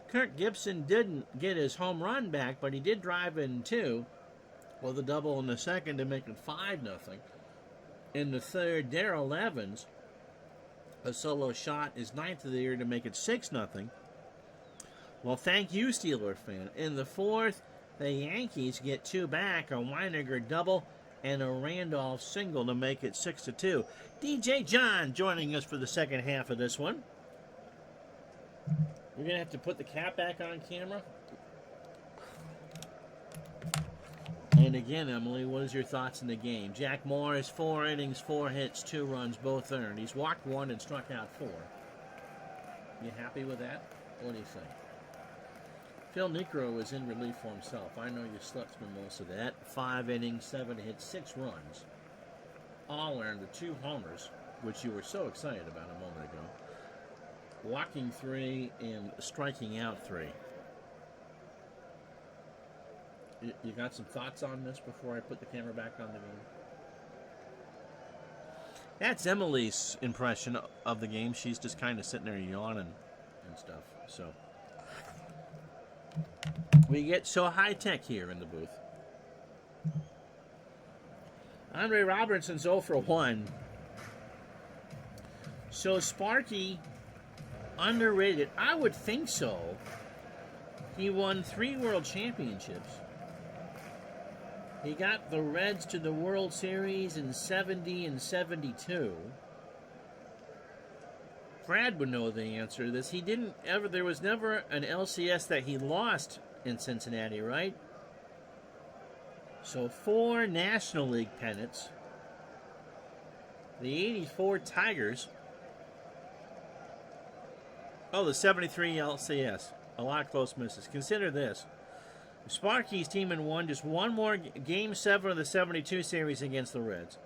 Kirk Gibson didn't get his home run back, but he did drive in 2 with a double in the second to make it 5-0. In the third, Darrell Evans, a solo shot, his 9th of the year to make it 6-0. Well, thank you, Steeler fan. In the fourth, the Yankees get 2 back, a Weiniger double and a Randolph single to make it 6-2. DJ John joining us for the second half of this one. We're going to have to put the cap back on camera. And again, Emily, what is your thoughts in the game? Jack Morris, 4 innings, 4 hits, 2 runs, both earned. He's walked 1 and struck out 4. You happy with that? What do you think? Phil Niekro is in relief for himself. I know you slept through most of that. 5 innings, 7 hits, 6 runs. All earned the 2 homers, which you were so excited about a moment ago. Walking 3 and striking out 3. You got some thoughts on this before I put the camera back on the game? That's Emily's impression of the game. She's just kind of sitting there yawning and stuff. So we get so high-tech here in the booth. Andre Robertson's 0 for 1. So Sparky, underrated. I would think so. He won 3 world championships. He got the Reds to the World Series in 70 and 72. Brad would know the answer to this. He didn't ever, there was never an LCS that he lost in Cincinnati, right? So 4 National League pennants. The 84 Tigers. Oh, the 73 LCS. A lot of close misses. Consider this. Sparky's team had won just one more Game 7 of the 72 series against the Reds.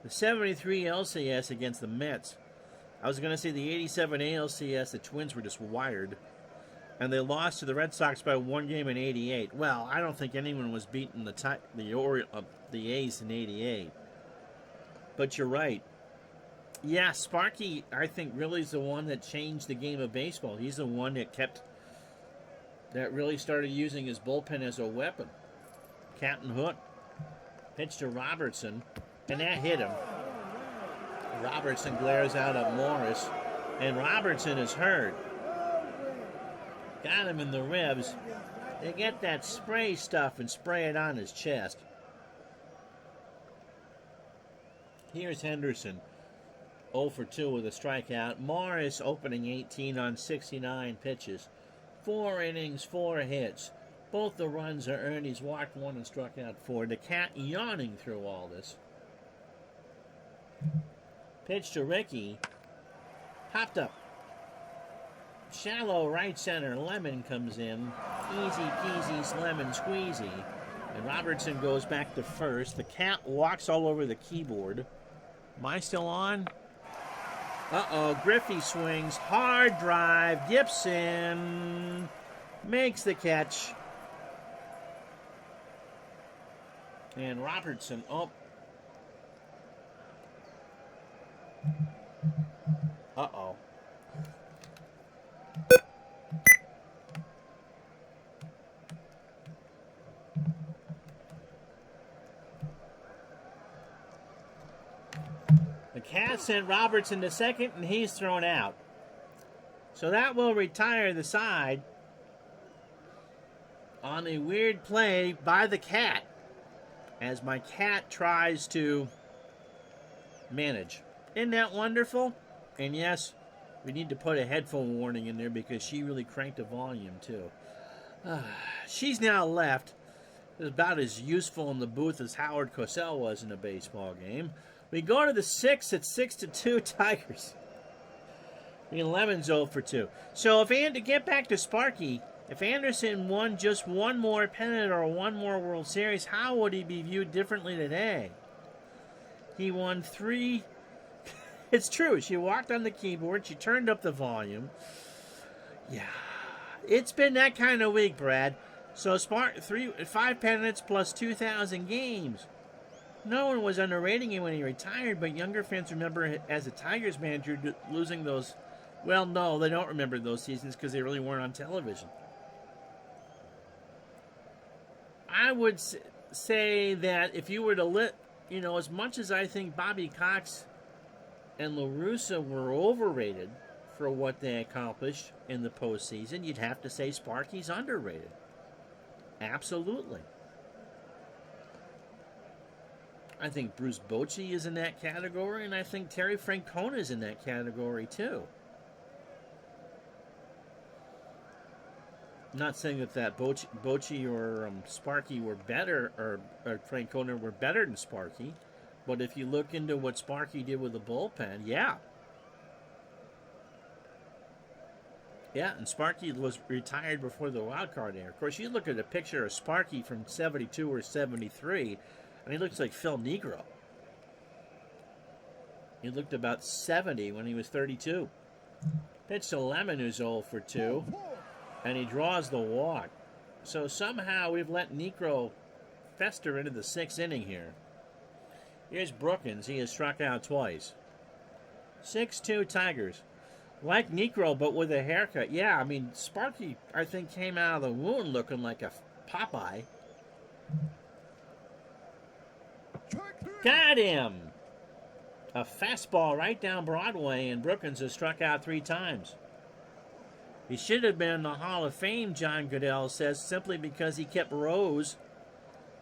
The 73 LCS against the Mets. I was going to say the 87 ALCS, the Twins were just wired. And they lost to the Red Sox by 1 game in 88. Well, I don't think anyone was beating the A's in 88. But you're right. Yeah, Sparky, I think, really is the one that changed the game of baseball. He's the one that really started using his bullpen as a weapon. Captain Hook pitched to Robertson, and that hit him. Robertson glares out at Morris, and Robertson is hurt. Got him in the ribs. They get that spray stuff and spray it on his chest. Here's Henderson, 0 for 2 with a strikeout. Morris opening 18 on 69 pitches. 4 innings, 4 hits. Both the runs are earned. He's walked 1 and struck out 4. The Cat yawning through all this. Pitch to Ricky. Popped up. Shallow right center. Lemon comes in. Easy peasy, lemon squeezy. And Robertson goes back to first. The Cat walks all over the keyboard. Am I still on? Uh-oh, Griffey swings, hard drive, Gibson makes the catch. And Robertson, uh-oh. The Cat sent Robertson to second, and he's thrown out. So that will retire the side on a weird play by the Cat, as my cat tries to manage. Isn't that wonderful? And yes, we need to put a headphone warning in there because she really cranked the volume too. She's now left. Is about as useful in the booth as Howard Cosell was in a baseball game. We go to the 6th at 6-2 Tigers. I mean, Lemon's 0 for 2. So to get back to Sparky, if Anderson won just one more pennant or one more World Series, how would he be viewed differently today? He won 3. It's true. She walked on the keyboard. She turned up the volume. Yeah. It's been that kind of week, Brad. So 5 pennants plus 2,000 games. No one was underrating him when he retired, but younger fans remember as a Tigers manager losing those. Well, no, they don't remember those seasons because they really weren't on television. I would say that if you were to as much as I think Bobby Cox and La Russa were overrated for what they accomplished in the postseason, you'd have to say Sparky's underrated. Absolutely. I think Bruce Bochy is in that category, and I think Terry Francona is in that category too. I'm not saying that Bochy or Sparky were better, or Francona were better than Sparky, but if you look into what Sparky did with the bullpen, yeah. Yeah, and Sparky was retired before the wild card era. Of course, you look at a picture of Sparky from 72 or 73, and he looks like Phil Negro. He looked about 70 when he was 32. Pitch to Lemon, who's 0 for 2, and he draws the walk. So somehow we've let Negro fester into the 6th inning here. Here's Brookins. He has struck out twice. 6-2 Tigers. Like Negro, but with a haircut. Yeah, I mean, Sparky, I think, came out of the wound looking like a Popeye. Got him! A fastball right down Broadway, and Brookins has struck out 3 times. He should have been in the Hall of Fame, John Goodell says, simply because he kept Rose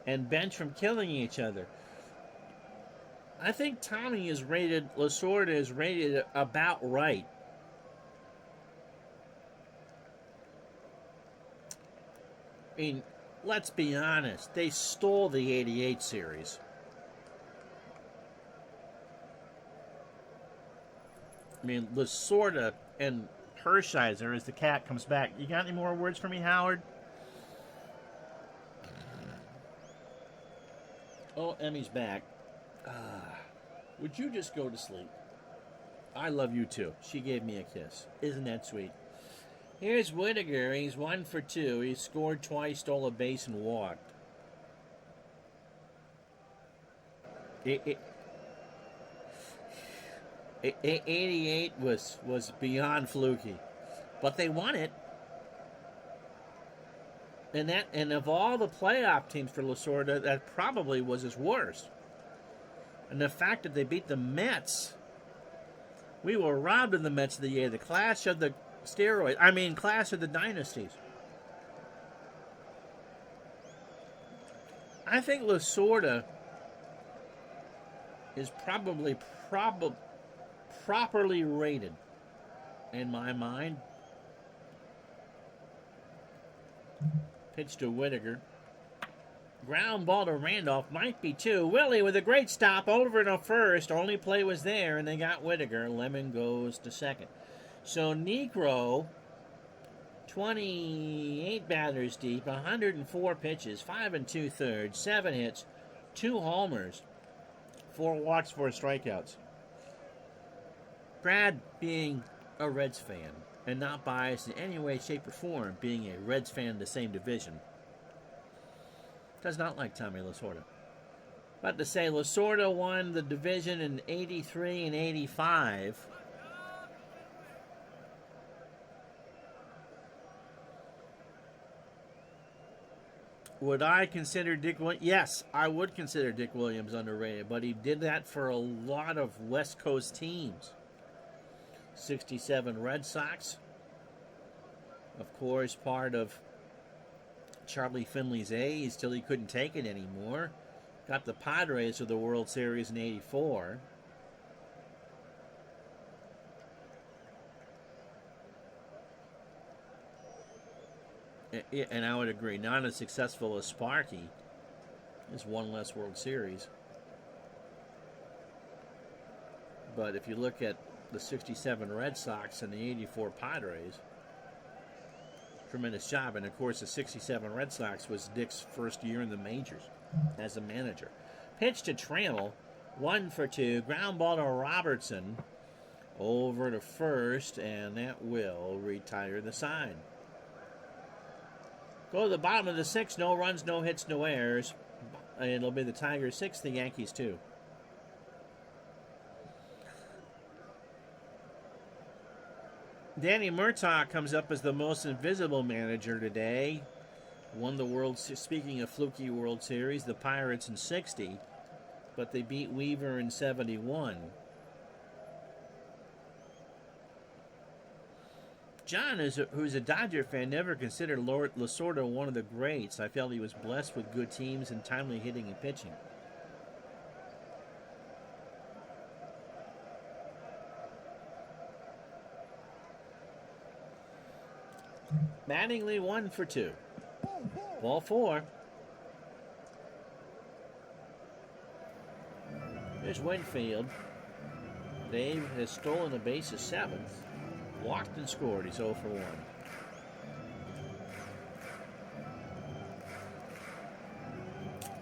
and Bench from killing each other. I think Lasorda is rated about right. I mean, let's be honest. They stole the 88 series. I mean, Lasorda and Hershiser as the cat comes back. You got any more words for me, Howard? Oh, Emmy's back. Would you just go to sleep? I love you too. She gave me a kiss. Isn't that sweet? Here's Whittaker. He's 1 for 2. He scored twice, stole a base, and walked. 88 was beyond fluky, but they won it. And of all the playoff teams for Lasorda, that probably was his worst. And the fact that they beat the Mets, we were robbed of the Mets of the year. The clash of the steroids. I mean, clash of the dynasties. I think Lasorda is probably properly rated in my mind. Pitch to Whittaker. Ground ball to Randolph. Might be 2. Willie with a great stop over to first. Only play was there, and they got Whittaker. Lemon goes to second. So Negro, 28 batters deep, 104 pitches, 5 2/3, 7 hits, 2 homers, 4 walks, 4 strikeouts. Brad, being a Reds fan and not biased in any way, shape, or form, being a Reds fan in the same division, does not like Tommy Lasorda. But to say Lasorda won the division in 83 and 85. Would I consider Dick Williams? Yes, I would consider Dick Williams underrated, but he did that for a lot of West Coast teams. 67 Red Sox. Of course, part of Charlie Finley's A's till he couldn't take it anymore. Got the Padres to the World Series in 84. And I would agree, not as successful as Sparky, There's one less World Series. But if you look at the 67 Red Sox and the 84 Padres, tremendous job. And of course, the 67 Red Sox was Dick's first year in the majors as a manager. Pitch to Trammell, 1-for-2, ground ball to Robertson, over to first, and that will retire the side. Go to the bottom of the 6th, no runs, no hits, no errors. And it'll be the Tigers 6, the Yankees 2. Danny Murtaugh comes up as the most invisible manager today. Won the speaking of fluky World Series, the Pirates in 60, but they beat Weaver in 71. John, who's a Dodger fan, never considered Lasorda one of the greats. I felt he was blessed with good teams and timely hitting and pitching. Mattingly 1-for-2. Ball 4. Here's Winfield. Dave has stolen a base, his 7th. Walked and scored. He's 0-for-1.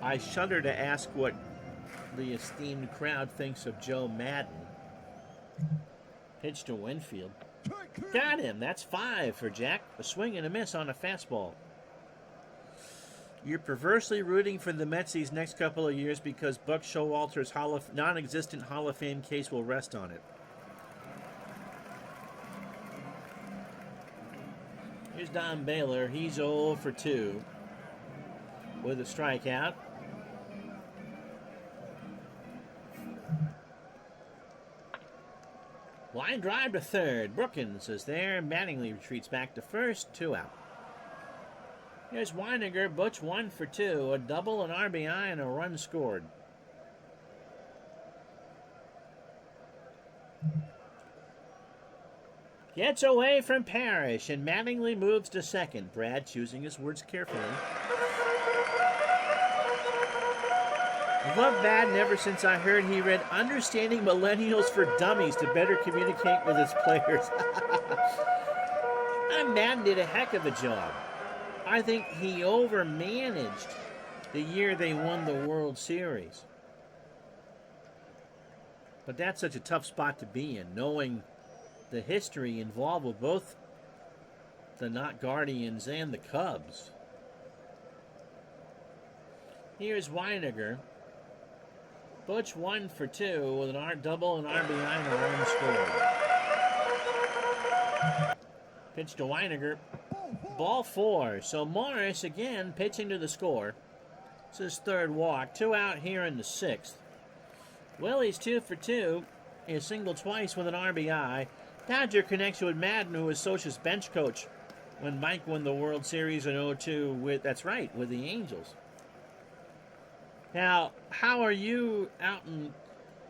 I shudder to ask what the esteemed crowd thinks of Joe Madden. Pitch to Winfield. Got him. That's 5 for Jack. A swing and a miss on a fastball. You're perversely rooting for the Mets these next couple of years because Buck Showalter's non-existent Hall of Fame case will rest on it. Here's Don Baylor. He's 0-for-2 with a strikeout. Line drive to third. Brookins is there. Mattingly retreats back to first. 2 out. Here's Weininger. Butch 1-for-2. A double, an RBI, and a run scored. Gets away from Parrish, and Mattingly moves to second. Brad choosing his words carefully. I've loved Madden ever since I heard he read Understanding Millennials for Dummies to better communicate with his players. Madden did a heck of a job. I think he overmanaged the year they won the World Series. But that's such a tough spot to be in, knowing the history involved with both the Not Guardians and the Cubs. Here's Weininger. Butch 1-for-2 with an double, an RBI, and a run scored. Pitch to Weininger. Ball 4. So Morris again pitching to the score. It's his 3rd walk. 2 out here in the 6th. Willie's 2-for-2. He singled twice with an RBI. Dodger connection with Madden, who was Socha's bench coach when Mike won the World Series in 2002 with the Angels. Now, how are you out in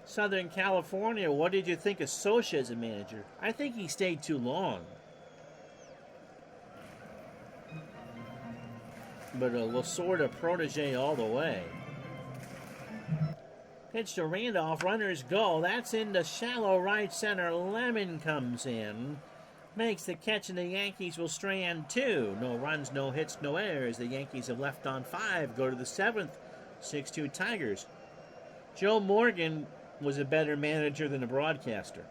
Southern California? What did you think of Socha as a manager? I think he stayed too long. But a Lasorda protege all the way. Pitch to Randolph. Runners go. That's into shallow right center. Lemon comes in. Makes the catch, and the Yankees will strand 2. No runs, no hits, no errors. The Yankees have left on 5. Go to the 7th. 6-2 Tigers. Joe Morgan was a better manager than a broadcaster.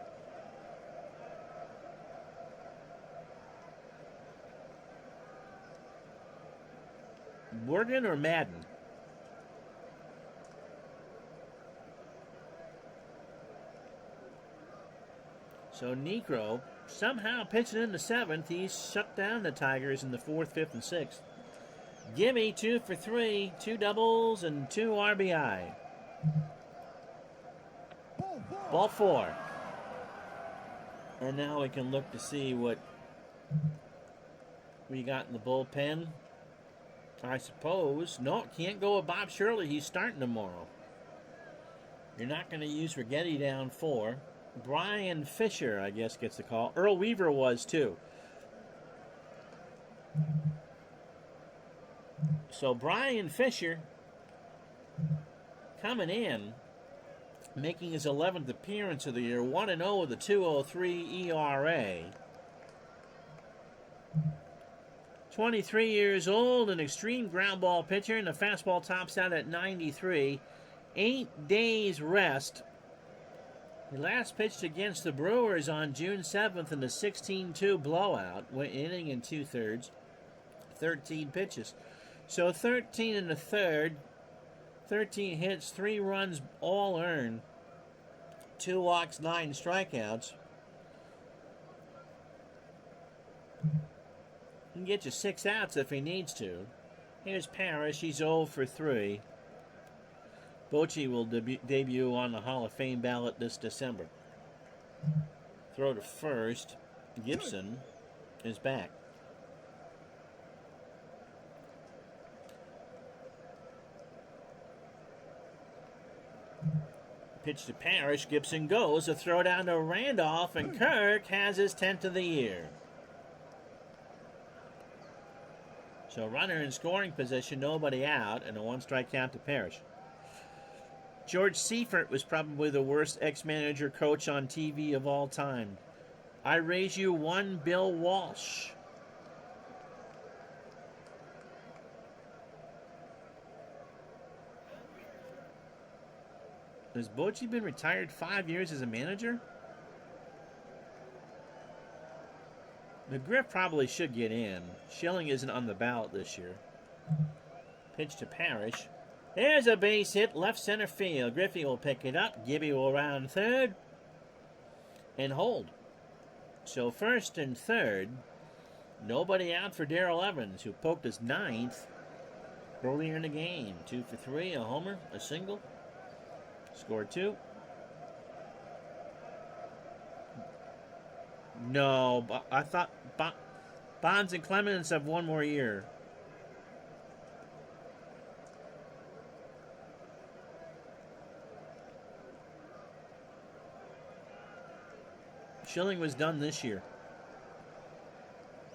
Morgan or Madden? So Necro somehow pitching in the 7th. He's shut down the Tigers in the 4th, 5th, and 6th. Gimme 2-for-3, 2 doubles, and 2 RBI. Ball 4. And now we can look to see what we got in the bullpen. I suppose. No, can't go with Bob Shirley. He's starting tomorrow. You're not going to use Rigetti down 4. Brian Fisher, I guess, gets the call. Earl Weaver was, too. So Brian Fisher coming in, making his 11th appearance of the year, 1-0 with a 2.03 ERA. 23 years old, an extreme ground ball pitcher, and the fastball tops out at 93. 8 days rest. He last pitched against the Brewers on June 7th in the 16-2 blowout, went inning and 2/3, 13 pitches. So 13 and a third, 13 hits, 3 runs, all earned, 2 walks, 9 strikeouts. He can get you 6 outs if he needs to. Here's Parrish. He's 0 for 3. Bochy will debut on the Hall of Fame ballot this December. Throw to first. Gibson is back. Pitch to Parrish. Gibson goes. A throw down to Randolph, and Kirk has his 10th of the year. So runner in scoring position, nobody out, and a 1-strike count to Parrish. George Seifert was probably the worst ex-manager coach on TV of all time. I raise you 1 Bill Walsh. Has Bochy been retired 5 years as a manager? McGriff probably should get in. Schilling isn't on the ballot this year. Pitch to Parrish. There's a base hit, left center field. Griffey will pick it up. Gibby will round third and hold. So first and third, nobody out for Darrell Evans, who poked his 9th earlier in the game. 2 for 3, a homer, a single. Scored 2. No, I thought Bonds and Clemens have 1 more year. Schilling was done this year.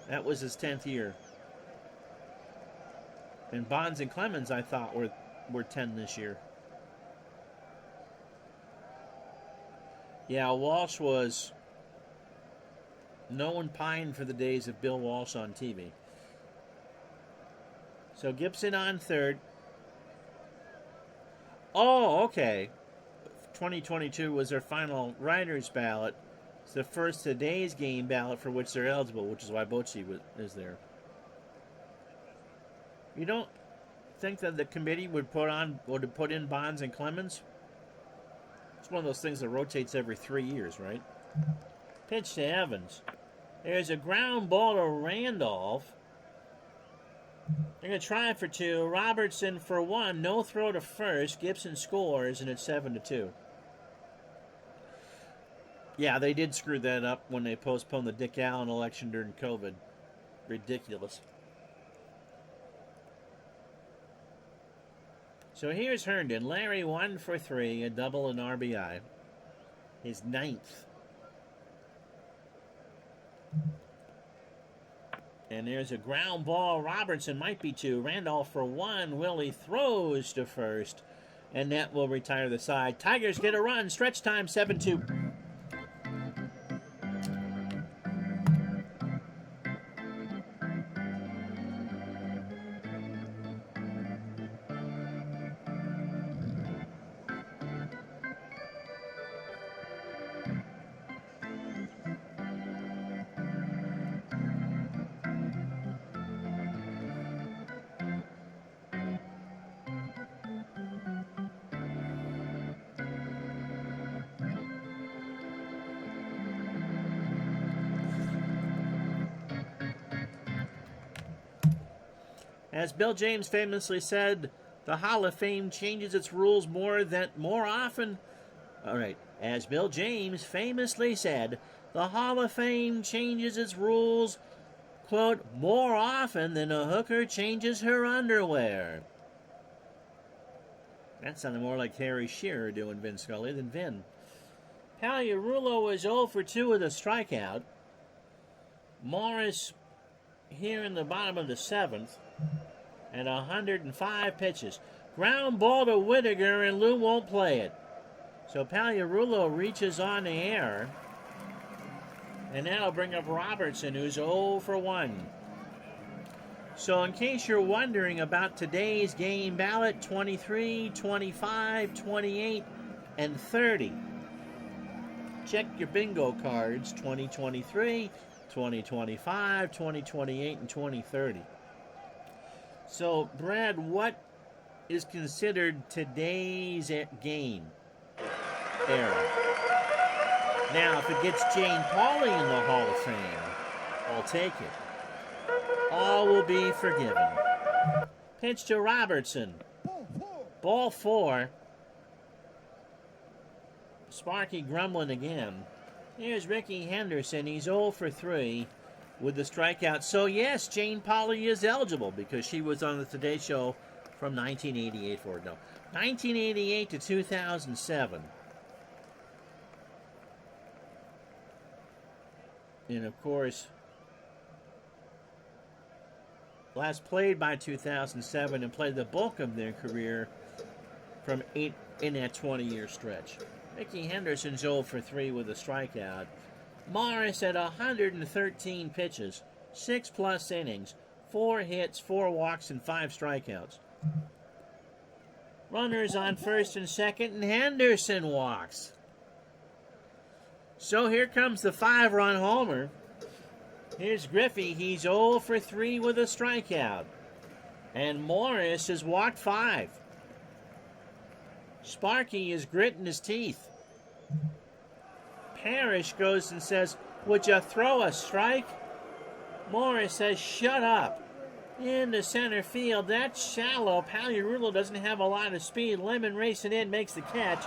That was his 10th year. And Bonds and Clemens, I thought, were 10 this year. Yeah, Walsh was... No one pined for the days of Bill Walsh on TV. So Gibson on third. Oh, okay. 2022 was their final writer's ballot. It's the first today's game ballot for which they're eligible, which is why Bochy is there. You don't think that the committee would put in Bonds and Clemens? It's one of those things that rotates every 3 years, right? Pitch to Evans. There's a ground ball to Randolph. They're going to try for 2. Robertson for 1. No throw to first. Gibson scores, and it's 7-2. Yeah, they did screw that up when they postponed the Dick Allen election during COVID. Ridiculous. So here's Herndon. Larry 1 for 3, a double and RBI. His 9th. And there's a ground ball. Robertson might be 2. Randolph for 1. Willie throws to first. And that will retire the side. Tigers get a run. Stretch time 7-2. As Bill James famously said, the Hall of Fame changes its rules more often. All right. As Bill James famously said, the Hall of Fame changes its rules, quote, more often than a hooker changes her underwear. That sounded more like Harry Shearer doing Vin Scully than Vin. Paliarulo was 0 for 2 with a strikeout. Morris here in the bottom of the 7th. And 105 pitches. Ground ball to Whittaker, and Lou won't play it. So Pagliarulo reaches on the air. And that'll bring up Robertson, who's 0 for 1. So in case you're wondering about today's game ballot, 23, 25, 28, and 30. Check your bingo cards, 2023, 2025, 2028, and 2030. So, Brad, what is considered today's game era? Now, if it gets Jane Pauley in the Hall of Fame, I'll take it. All will be forgiven. Pitch to Robertson. Ball 4. Sparky grumbling again. Here's Ricky Henderson. He's 0 for 3 with the strikeout. So, yes, Jane Pauley is eligible because she was on the Today Show from 1988 forward. No, 1988 to 2007. And, of course, last played by 2007 and played the bulk of their career from 8 in that 20-year stretch. Ricky Henderson's 0 for 3 with a strikeout. Morris at 113 pitches, 6+ innings, 4 hits, 4 walks, and 5 strikeouts. Runners on first and second, and Henderson walks. So here comes the 5-run homer. Here's Griffey. He's 0 for 3 with a strikeout. And Morris has walked 5. Sparky is gritting his teeth. Parrish goes and says, "Would you throw a strike?" Morris says, "Shut up." Into center field. That's shallow. Pagliarulo doesn't have a lot of speed. Lemon racing in, makes the catch.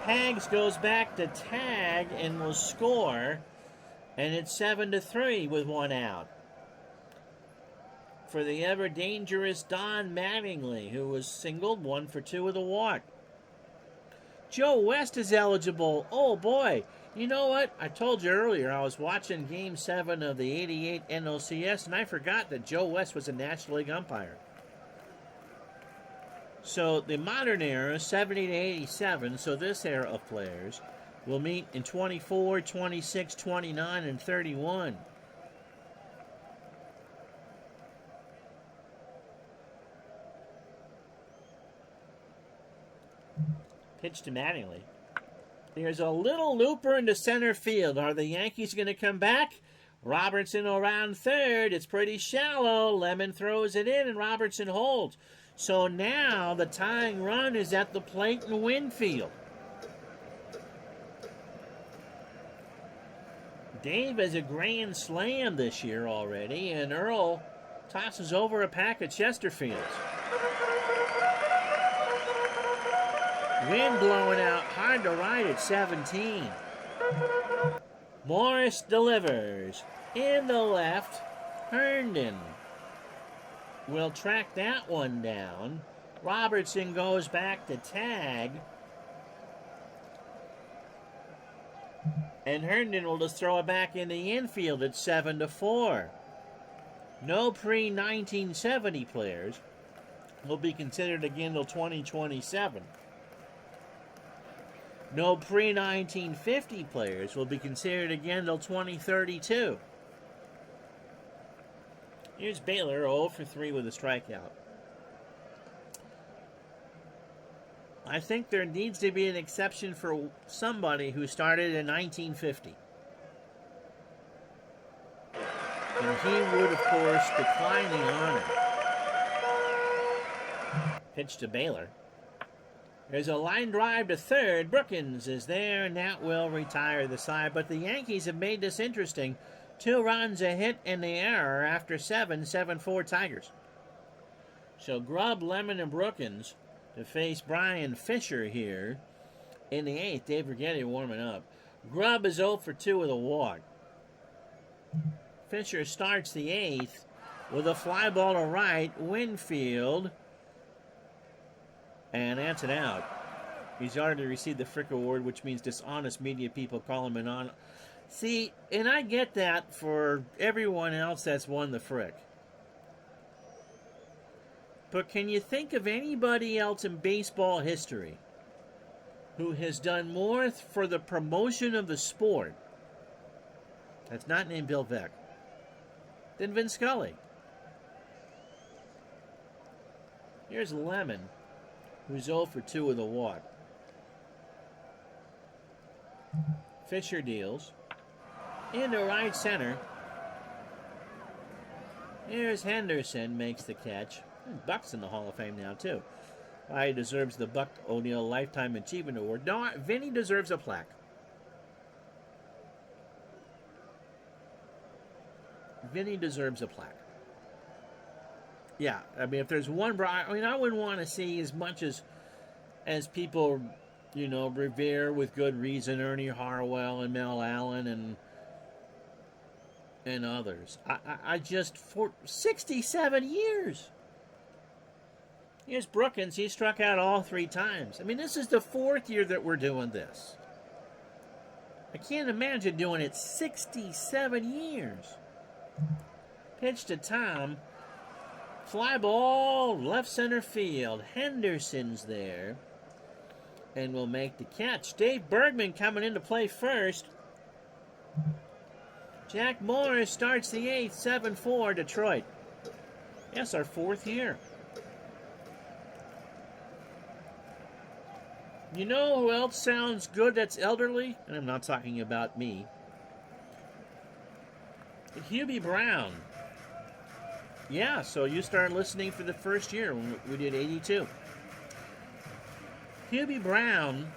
Pags goes back to tag and will score. And it's 7-3 with 1 out. For the ever dangerous Don Mattingly, who was singled 1 for 2 with a walk. Joe West is eligible. Oh boy. You know what? I told you earlier I was watching Game 7 of the 88 NLCS and I forgot that Joe West was a National League umpire. So the modern era, 70 to 87, so this era of players, will meet in 24, 26, 29, and 31. Pitch to Mattingly. There's a little looper into center field. Are the Yankees going to come back? Robertson around third. It's pretty shallow. Lemon throws it in, and Robertson holds. So now the tying run is at the plate in Winfield. Dave has a grand slam this year already, and Earl tosses over a pack of Chesterfields. Wind blowing out, hard to ride at 17. Morris delivers. In the left, Herndon will track that one down. Robertson goes back to tag. And Herndon will just throw it back in the infield at 7-4. No pre-1970 players will be considered again till 2027. No pre-1950 players will be considered again till 2032. Here's Baylor, 0 for 3 with a strikeout. I think there needs to be an exception for somebody who started in 1950. And he would, of course, decline the honor. Pitch to Baylor. There's a line drive to third. Brookins is there, and that will retire the side. But the Yankees have made this interesting. 2 runs, a hit, and the error after 7-4 Tigers. So Grubb, Lemon, and Brookins to face Brian Fisher here in the 8th. Dave Righetti warming up. Grubb is 0 for 2 with a walk. Fisher starts the 8th with a fly ball to right. Winfield. And that's an out. He's already received the Frick Award, which means dishonest media people call him an on. See, and I get that for everyone else that's won the Frick. But can you think of anybody else in baseball history who has done more for the promotion of the sport, that's not named Bill Veeck, than Vin Scully? Here's Lemon, who's 0 for 2 with a walk. Fisher deals. Into right center. Here's Henderson, makes the catch. Buck's in the Hall of Fame now, too. He deserves the Buck O'Neill Lifetime Achievement Award. No, Vinny deserves a plaque. Vinny deserves a plaque. Yeah, I mean, if there's one... I wouldn't want to see as much as people, revere with good reason Ernie Harwell and Mel Allen and others. I just... For 67 years... Here's Brookins. He struck out all 3 times. I mean, this is the 4th year that we're doing this. I can't imagine doing it 67 years. Pitch to Tom. Fly ball, left center field. Henderson's there. And will make the catch. Dave Bergman coming into play first. Jack Morris starts the 8th, 7-4, Detroit. Yes, our 4th year. You know who else sounds good that's elderly? And I'm not talking about me. Hubie Brown. Yeah, so you started listening for the first year when we did 82. Hubie Brown,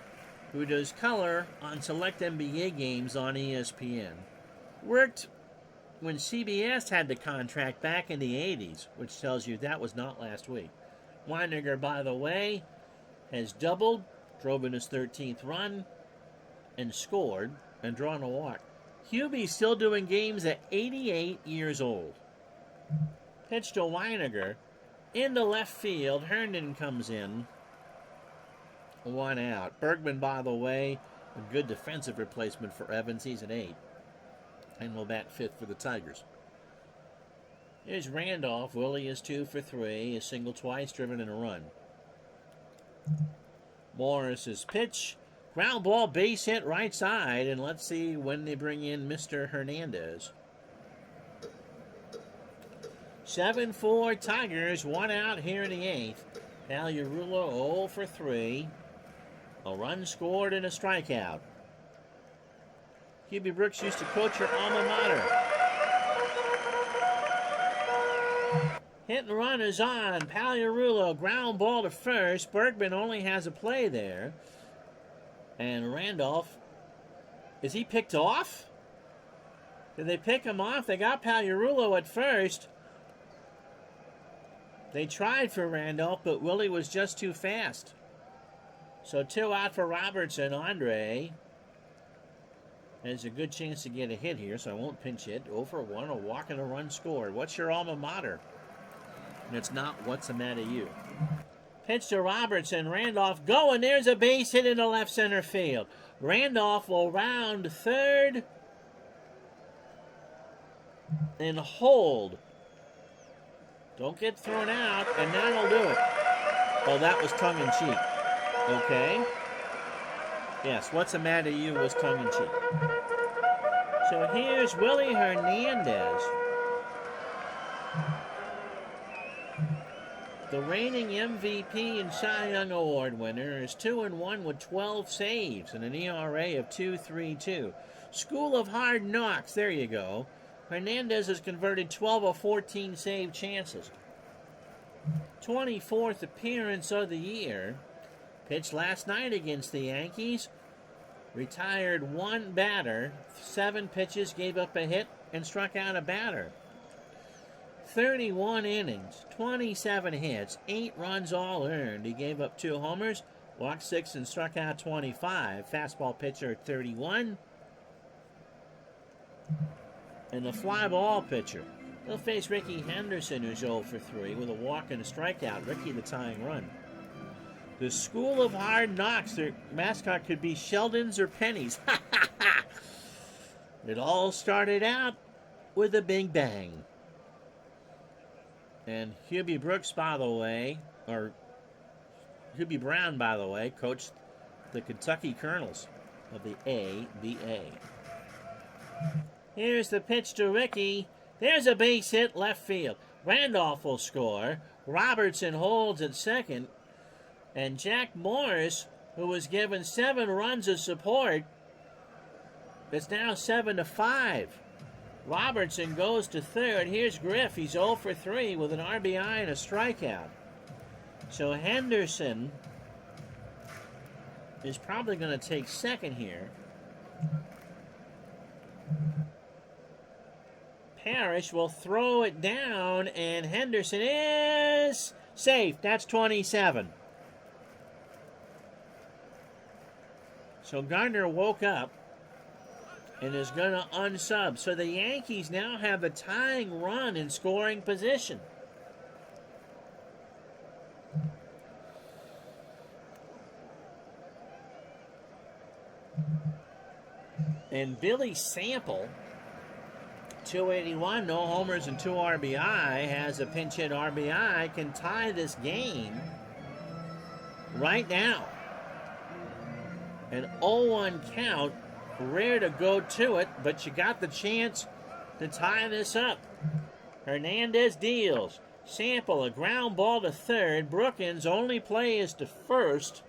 who does color on select NBA games on ESPN, worked when CBS had the contract back in the 80s, which tells you that was not last week. Weiniger, by the way, has doubled, drove in his 13th run, and scored, and drawn a walk. Hubie's still doing games at 88 years old. Pitch to Weiniger. Into left field. Herndon comes in. 1 out. Bergman, by the way, a good defensive replacement for Evans. He's at 8. And will bat 5th for the Tigers. Here's Randolph. Willie is 2 for 3. A single twice, driven in a run. Morris's pitch. Ground ball, base hit right side. And let's see when they bring in Mr. Hernandez. 7-4 Tigers. 1 out here in the 8th. Pagliarulo 0 for 3. A run scored and a strikeout. Hubie Brooks used to coach your alma mater. Hit and run is on. Pagliarulo, ground ball to first. Bergman only has a play there. And Randolph, is he picked off? Did they pick him off? They got Pagliarulo at first. They tried for Randolph, but Willie was just too fast. So 2 out for Robertson. Andre has a good chance to get a hit here, so I won't pinch hit. 0 for 1, a walk and a run scored. What's your alma mater? And it's not what's the matter you. Pitch to Robertson. Randolph going. There's a base hit into left center field. Randolph will round third and hold. Don't get thrown out, and that'll do it. Oh, that was tongue-in-cheek. Okay. Yes, what's the matter you was tongue-in-cheek. So here's Willie Hernandez. The reigning MVP and Cy Young Award winner is 2-1 with 12 saves and an ERA of 2.32. School of Hard Knocks, there you go. Hernandez has converted 12 of 14 save chances. 24th appearance of the year. Pitched last night against the Yankees. Retired 1 batter. 7 pitches, gave up a hit, and struck out a batter. 31 innings, 27 hits, 8 runs all earned. He gave up 2 homers, walked 6, and struck out 25. Fastball pitcher at 31. And the fly ball pitcher. He'll face Ricky Henderson, who's 0 for 3, with a walk and a strikeout. Ricky the tying run. The School of Hard Knocks. Their mascot could be Sheldons or Pennies. It all started out with a big bang. And Hubie Brooks, by the way, or Hubie Brown, by the way, coached the Kentucky Colonels of the ABA. Here's the pitch to Ricky. There's a base hit left field. Randolph will score. Robertson holds at second. And Jack Morris, who was given 7 runs of support, it's now 7-5. Robertson goes to third. Here's Griff. He's 0 for 3 with an RBI and a strikeout. So Henderson is probably going to take second here. Parrish will throw it down, and Henderson is safe. That's 27. So Gardner woke up and is going to unsub. So the Yankees now have a tying run in scoring position. And Billy Sample, 281, no homers and 2 RBI, has a pinch hit RBI, can tie this game right now. An 0-1 count. Rare to go to it, but you got the chance to tie this up. Hernandez deals. Sample, a ground ball to third. Brookins' only play is to first.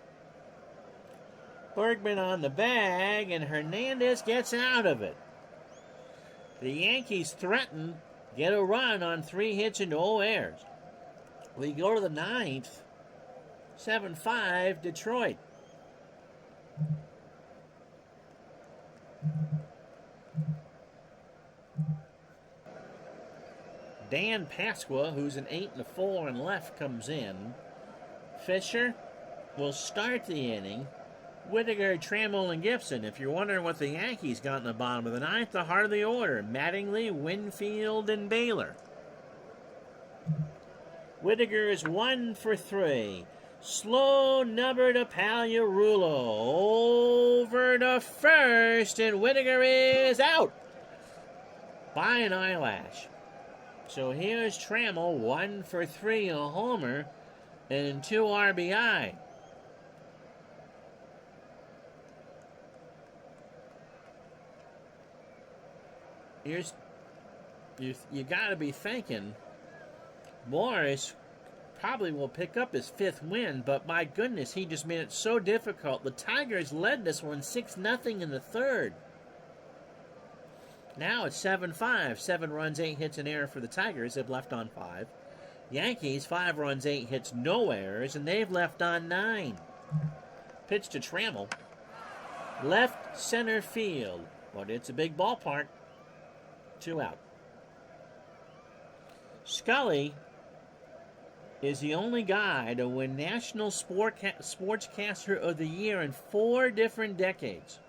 Bergman on the bag, and Hernandez gets out of it. The Yankees threaten, get a run on 3 hits and 0 errors. We go to the 9th. 7-5 Detroit. Dan Pasqua, who's an 8-4 and left, comes in. Fisher will start the inning. Whittaker, Trammell, and Gibson. If you're wondering what the Yankees got in the bottom of the 9th, the heart of the order: Mattingly, Winfield, and Baylor. Whittaker is 1 for 3. Slow number to Pagliarulo. Over to first, and Whittaker is out by an eyelash. So here's Trammell, 1 for 3, a homer, and 2 RBI. Here's you got to be thinking Morris probably will pick up his 5th win, but my goodness, he just made it so difficult. The Tigers led this one 6-0 in the 3rd. Now it's 7-5. 7 runs, 8 hits, and error for the Tigers. They've left on 5. Yankees, 5 runs, 8 hits, no errors, and they've left on 9. Pitch to Trammell. Left center field. But it's a big ballpark. 2 out. Scully is the only guy to win National Sportscaster of the Year in 4 different decades.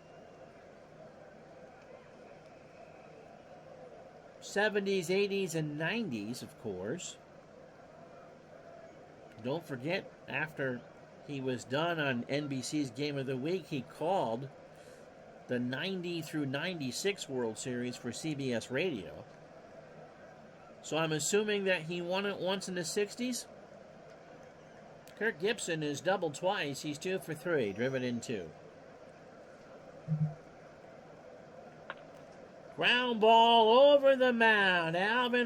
70s, 80s, and 90s, of course. Don't forget, after he was done on NBC's Game of the Week, he called the 90 through 96 World Series for CBS Radio. So I'm assuming that he won it once in the 60s. Kirk Gibson is doubled twice. He's 2 for 3, driven in 2. Ground ball over the mound. Andre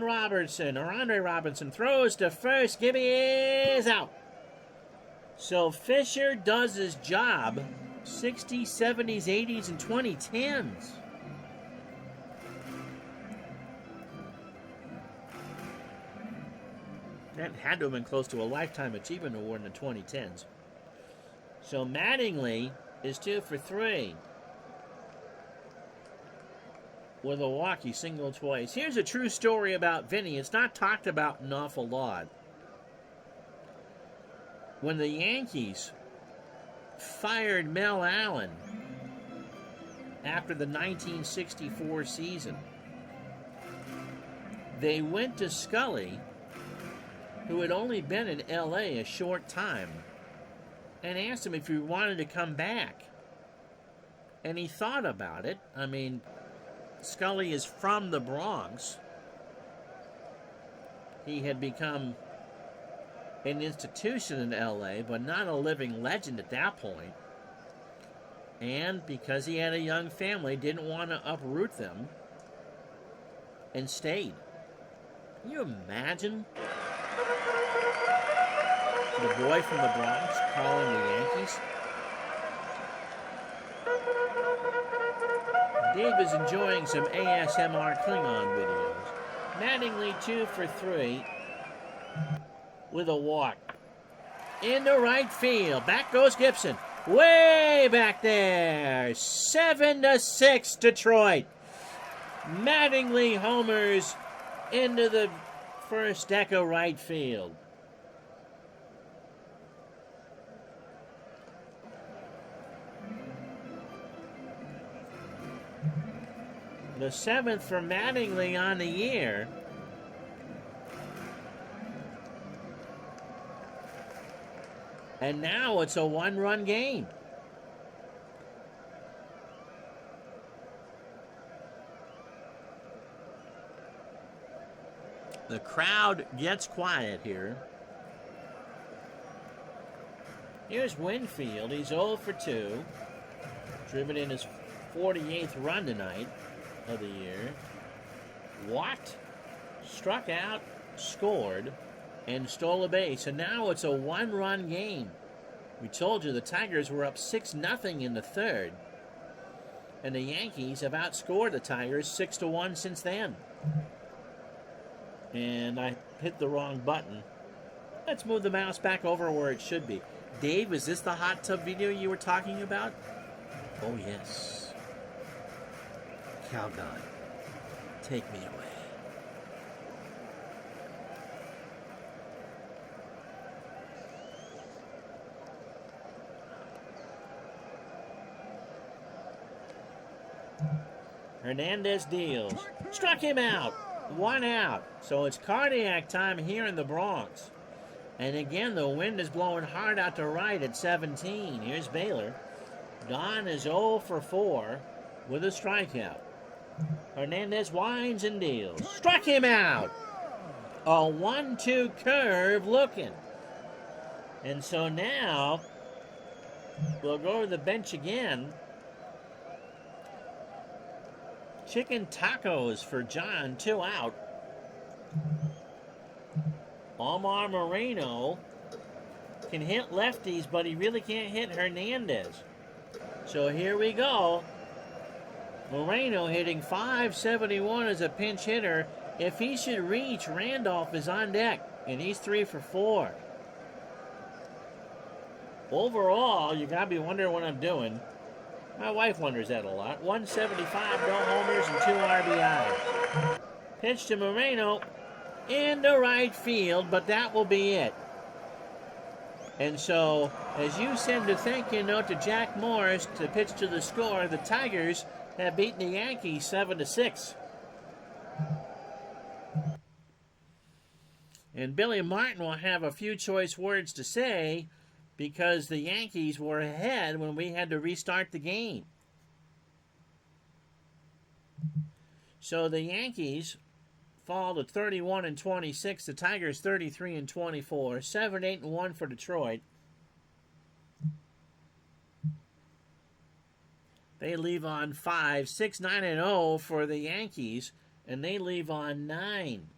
Robertson throws to first. Gibby is out. So Fisher does his job. 60s, 70s, 80s, and 2010s. That had to have been close to a Lifetime Achievement Award in the 2010s. So Mattingly is 2 for 3. With a walk, he singled twice. Here's a true story about Vinny. It's not talked about an awful lot. When the Yankees fired Mel Allen after the 1964 season, they went to Scully, who had only been in L.A. a short time, and asked him if he wanted to come back. And he thought about it. I mean, Scully is from the Bronx. he had become an institution in LA, but not a living legend at that point. And because he had a young family, didn't want to uproot them and stayed. Can you imagine the boy from the Bronx calling the Yankees? Dave is enjoying some ASMR Klingon videos. Mattingly 2 for 3 with a walk. Into right field. Back goes Gibson. Way back there. 7-6 Detroit. Mattingly homers into the first deck of right field. The 7th for Mattingly on the year. And now it's a 1-run game. The crowd gets quiet here. Here's Winfield. He's 0 for 2. Driven in his 48th run tonight of the year. Walked, struck out, scored, and stole a base. And now it's a 1-run game. We told you the Tigers were up 6-0 in the third. And the Yankees have outscored the Tigers 6-1 since then. And I hit the wrong button. Let's move the mouse back over where it should be. Dave, is this the hot tub video you were talking about? Oh, yes. Calgon, take me away. Hernandez deals. Struck him out. 1 out. So it's cardiac time here in the Bronx. And again, the wind is blowing hard out to right at 17. Here's Baylor. Don is 0 for 4 with a strikeout. Hernandez winds and deals. Struck him out. A 1-2 curve looking. And so now we'll go to the bench again. Chicken tacos for John, 2 out. Omar Moreno can hit lefties, but he really can't hit Hernandez. So here we go. Moreno hitting .571 as a pinch hitter. If he should reach, Randolph is on deck, and he's 3 for 4. Overall, you gotta be wondering what I'm doing. My wife wonders that a lot. 175, no homers, and 2 RBI. Pitch to Moreno into right field, but that will be it. And so, as you send a thank you note to Jack Morris to pitch to the score, the Tigers have beaten the Yankees 7-6. And Billy Martin will have a few choice words to say because the Yankees were ahead when we had to restart the game. So the Yankees fall to 31-26. The Tigers 33-24. 7-8-1 for Detroit. They leave on 5. 6-9-0 for the Yankees, and they leave on 9.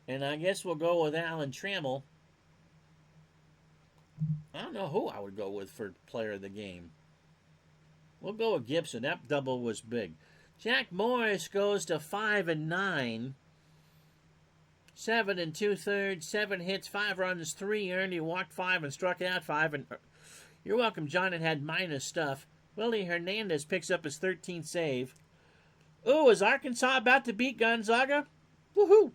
And I guess we'll go with Alan Trammell. I don't know who I would go with for player of the game. We'll go with Gibson. That double was big. Jack Morris goes to 5-9. 7 2/3, 7 hits, 5 runs, 3 earned. He walked 5 and struck out 5. And you're welcome, John. It had minus stuff. Willie Hernandez picks up his 13th save. Ooh, is Arkansas about to beat Gonzaga? Woohoo!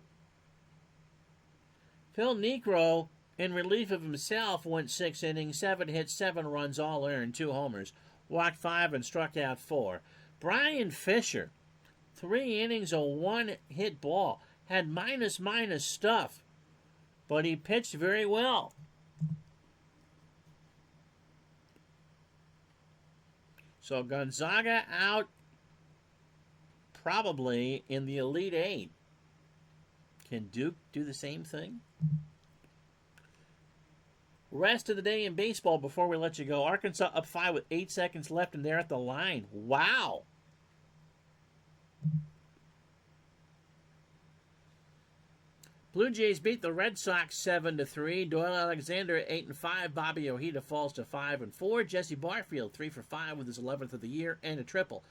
Phil Niekro, in relief of himself, went 6 innings, 7 hits, 7 runs, all earned, 2 homers. Walked 5 and struck out 4. Brian Fisher, 3 innings, a 1-hit ball. Had minus stuff, but he pitched very well. So Gonzaga out probably in the Elite 8. Can Duke do the same thing? Rest of the day in baseball before we let you go. Arkansas up 5 with 8 seconds left, and they're at the line. Wow. Blue Jays beat the Red Sox 7-3. Doyle Alexander at 8-5. Bobby Ojeda falls to 5-4. Jesse Barfield 3 for 5 with his 11th of the year and a triple.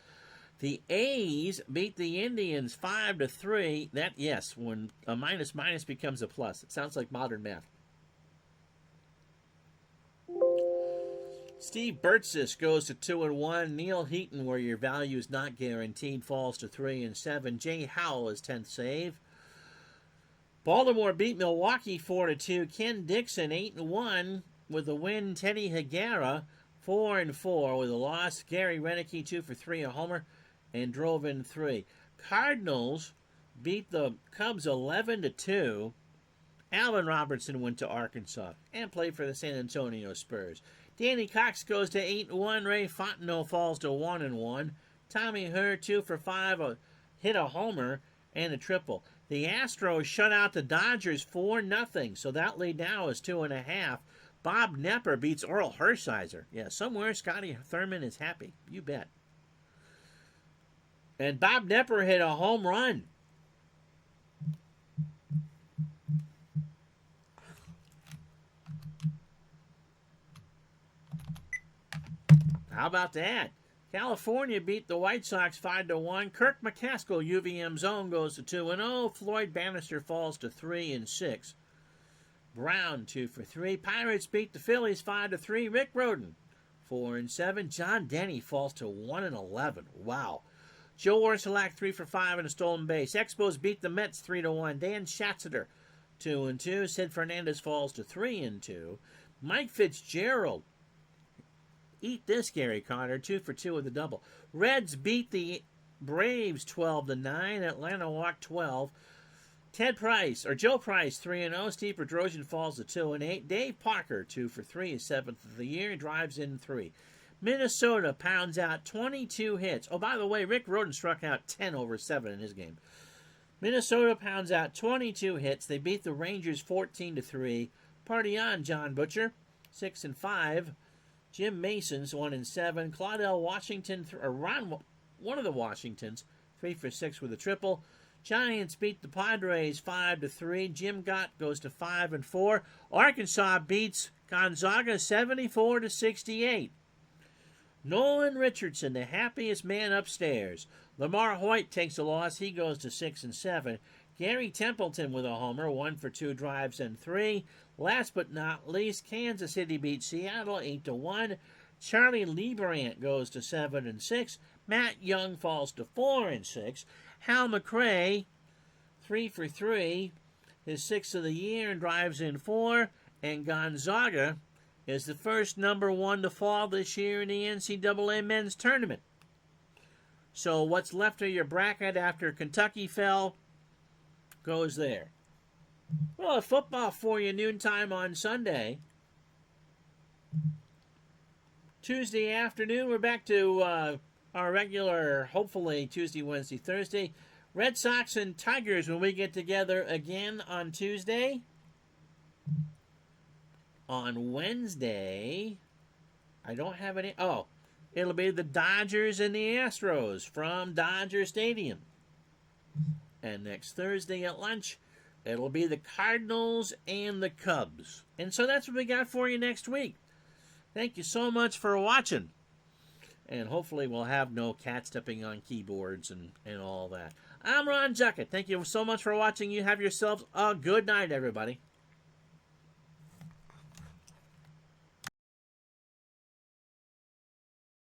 The A's beat the Indians 5-3. That, yes, when a minus becomes a plus. It sounds like modern math. Steve Bertzis goes to 2-1. Neil Heaton, where your value is not guaranteed, falls to 3-7. Jay Howell is 10th save. Baltimore beat Milwaukee 4-2. Ken Dixon 8-1 with a win. Teddy Higuera 4-4 with a loss. Gary Renicky 2 for 3, a homer, and drove in 3. Cardinals beat the Cubs 11-2. Allen Robertson went to Arkansas and played for the San Antonio Spurs. Danny Cox goes to 8-1. Ray Fontenot falls to 1-1. Tommy Herr 2 for 5, hit a homer and a triple. The Astros shut out the Dodgers 4-0, so that lead now is 2.5. Bob Knepper beats Oral Hershiser. Yeah, somewhere Scotty Thurman is happy. You bet. And Bob Knepper hit a home run. How about that? California beat the White Sox 5-1. Kirk McCaskill, UVM zone, goes to 2-0. Floyd Bannister falls to 3-6. Brown 2 for 3. Pirates beat the Phillies 5-3. Rick Rhoden 4-7. John Denny falls to 1-11. Wow. Joe Orsulak 3 for 5 and a stolen base. Expos beat the Mets 3-1. Dan Schatzeder 2-2. Sid Fernandez falls to 3-2. Mike Fitzgerald, eat this, Gary Carter, 2 for 2 with a double. Reds beat the Braves 12-9. Atlanta walked 12. Joe Price 3-0. Steve Bedrosian falls to 2-8. Dave Parker 2 for 3, his 7th of the year, drives in 3. Minnesota pounds out 22 hits. Oh, by the way, Rick Rhoden struck out 10 over 7 in his game. Minnesota pounds out 22 hits. They beat the Rangers 14-3. Party on, John Butcher, 6-5. Jim Mason's 1-7. Claudel Washington, one of the Washingtons, 3 for 6 with a triple. Giants beat the Padres 5-3. Jim Gott goes to 5-4. Arkansas beats Gonzaga 74-68. Nolan Richardson, the happiest man upstairs. Lamar Hoyt takes a loss. He goes to 6-7. Gary Templeton with a homer, 1 for 2 drives and 3. Last but not least, Kansas City beats Seattle 8-1. Charlie Lieberant goes to 7-6. Matt Young falls to 4-6. Hal McRae, 3 for 3, his 6th of the year, and drives in 4. And Gonzaga is the first number 1 to fall this year in the NCAA men's tournament. So what's left of your bracket after Kentucky fell goes there. Well, football for you noontime on Sunday. Tuesday afternoon, we're back to our regular, hopefully, Tuesday, Wednesday, Thursday. Red Sox and Tigers when we get together again on Tuesday. On Wednesday, I don't have any. Oh, it'll be the Dodgers and the Astros from Dodger Stadium. And next Thursday at lunch, it'll be the Cardinals and the Cubs. And so that's what we got for you next week. Thank you so much for watching. And hopefully we'll have no cat stepping on keyboards and all that. I'm Ron Juckett. Thank you so much for watching. You have yourselves a good night, everybody.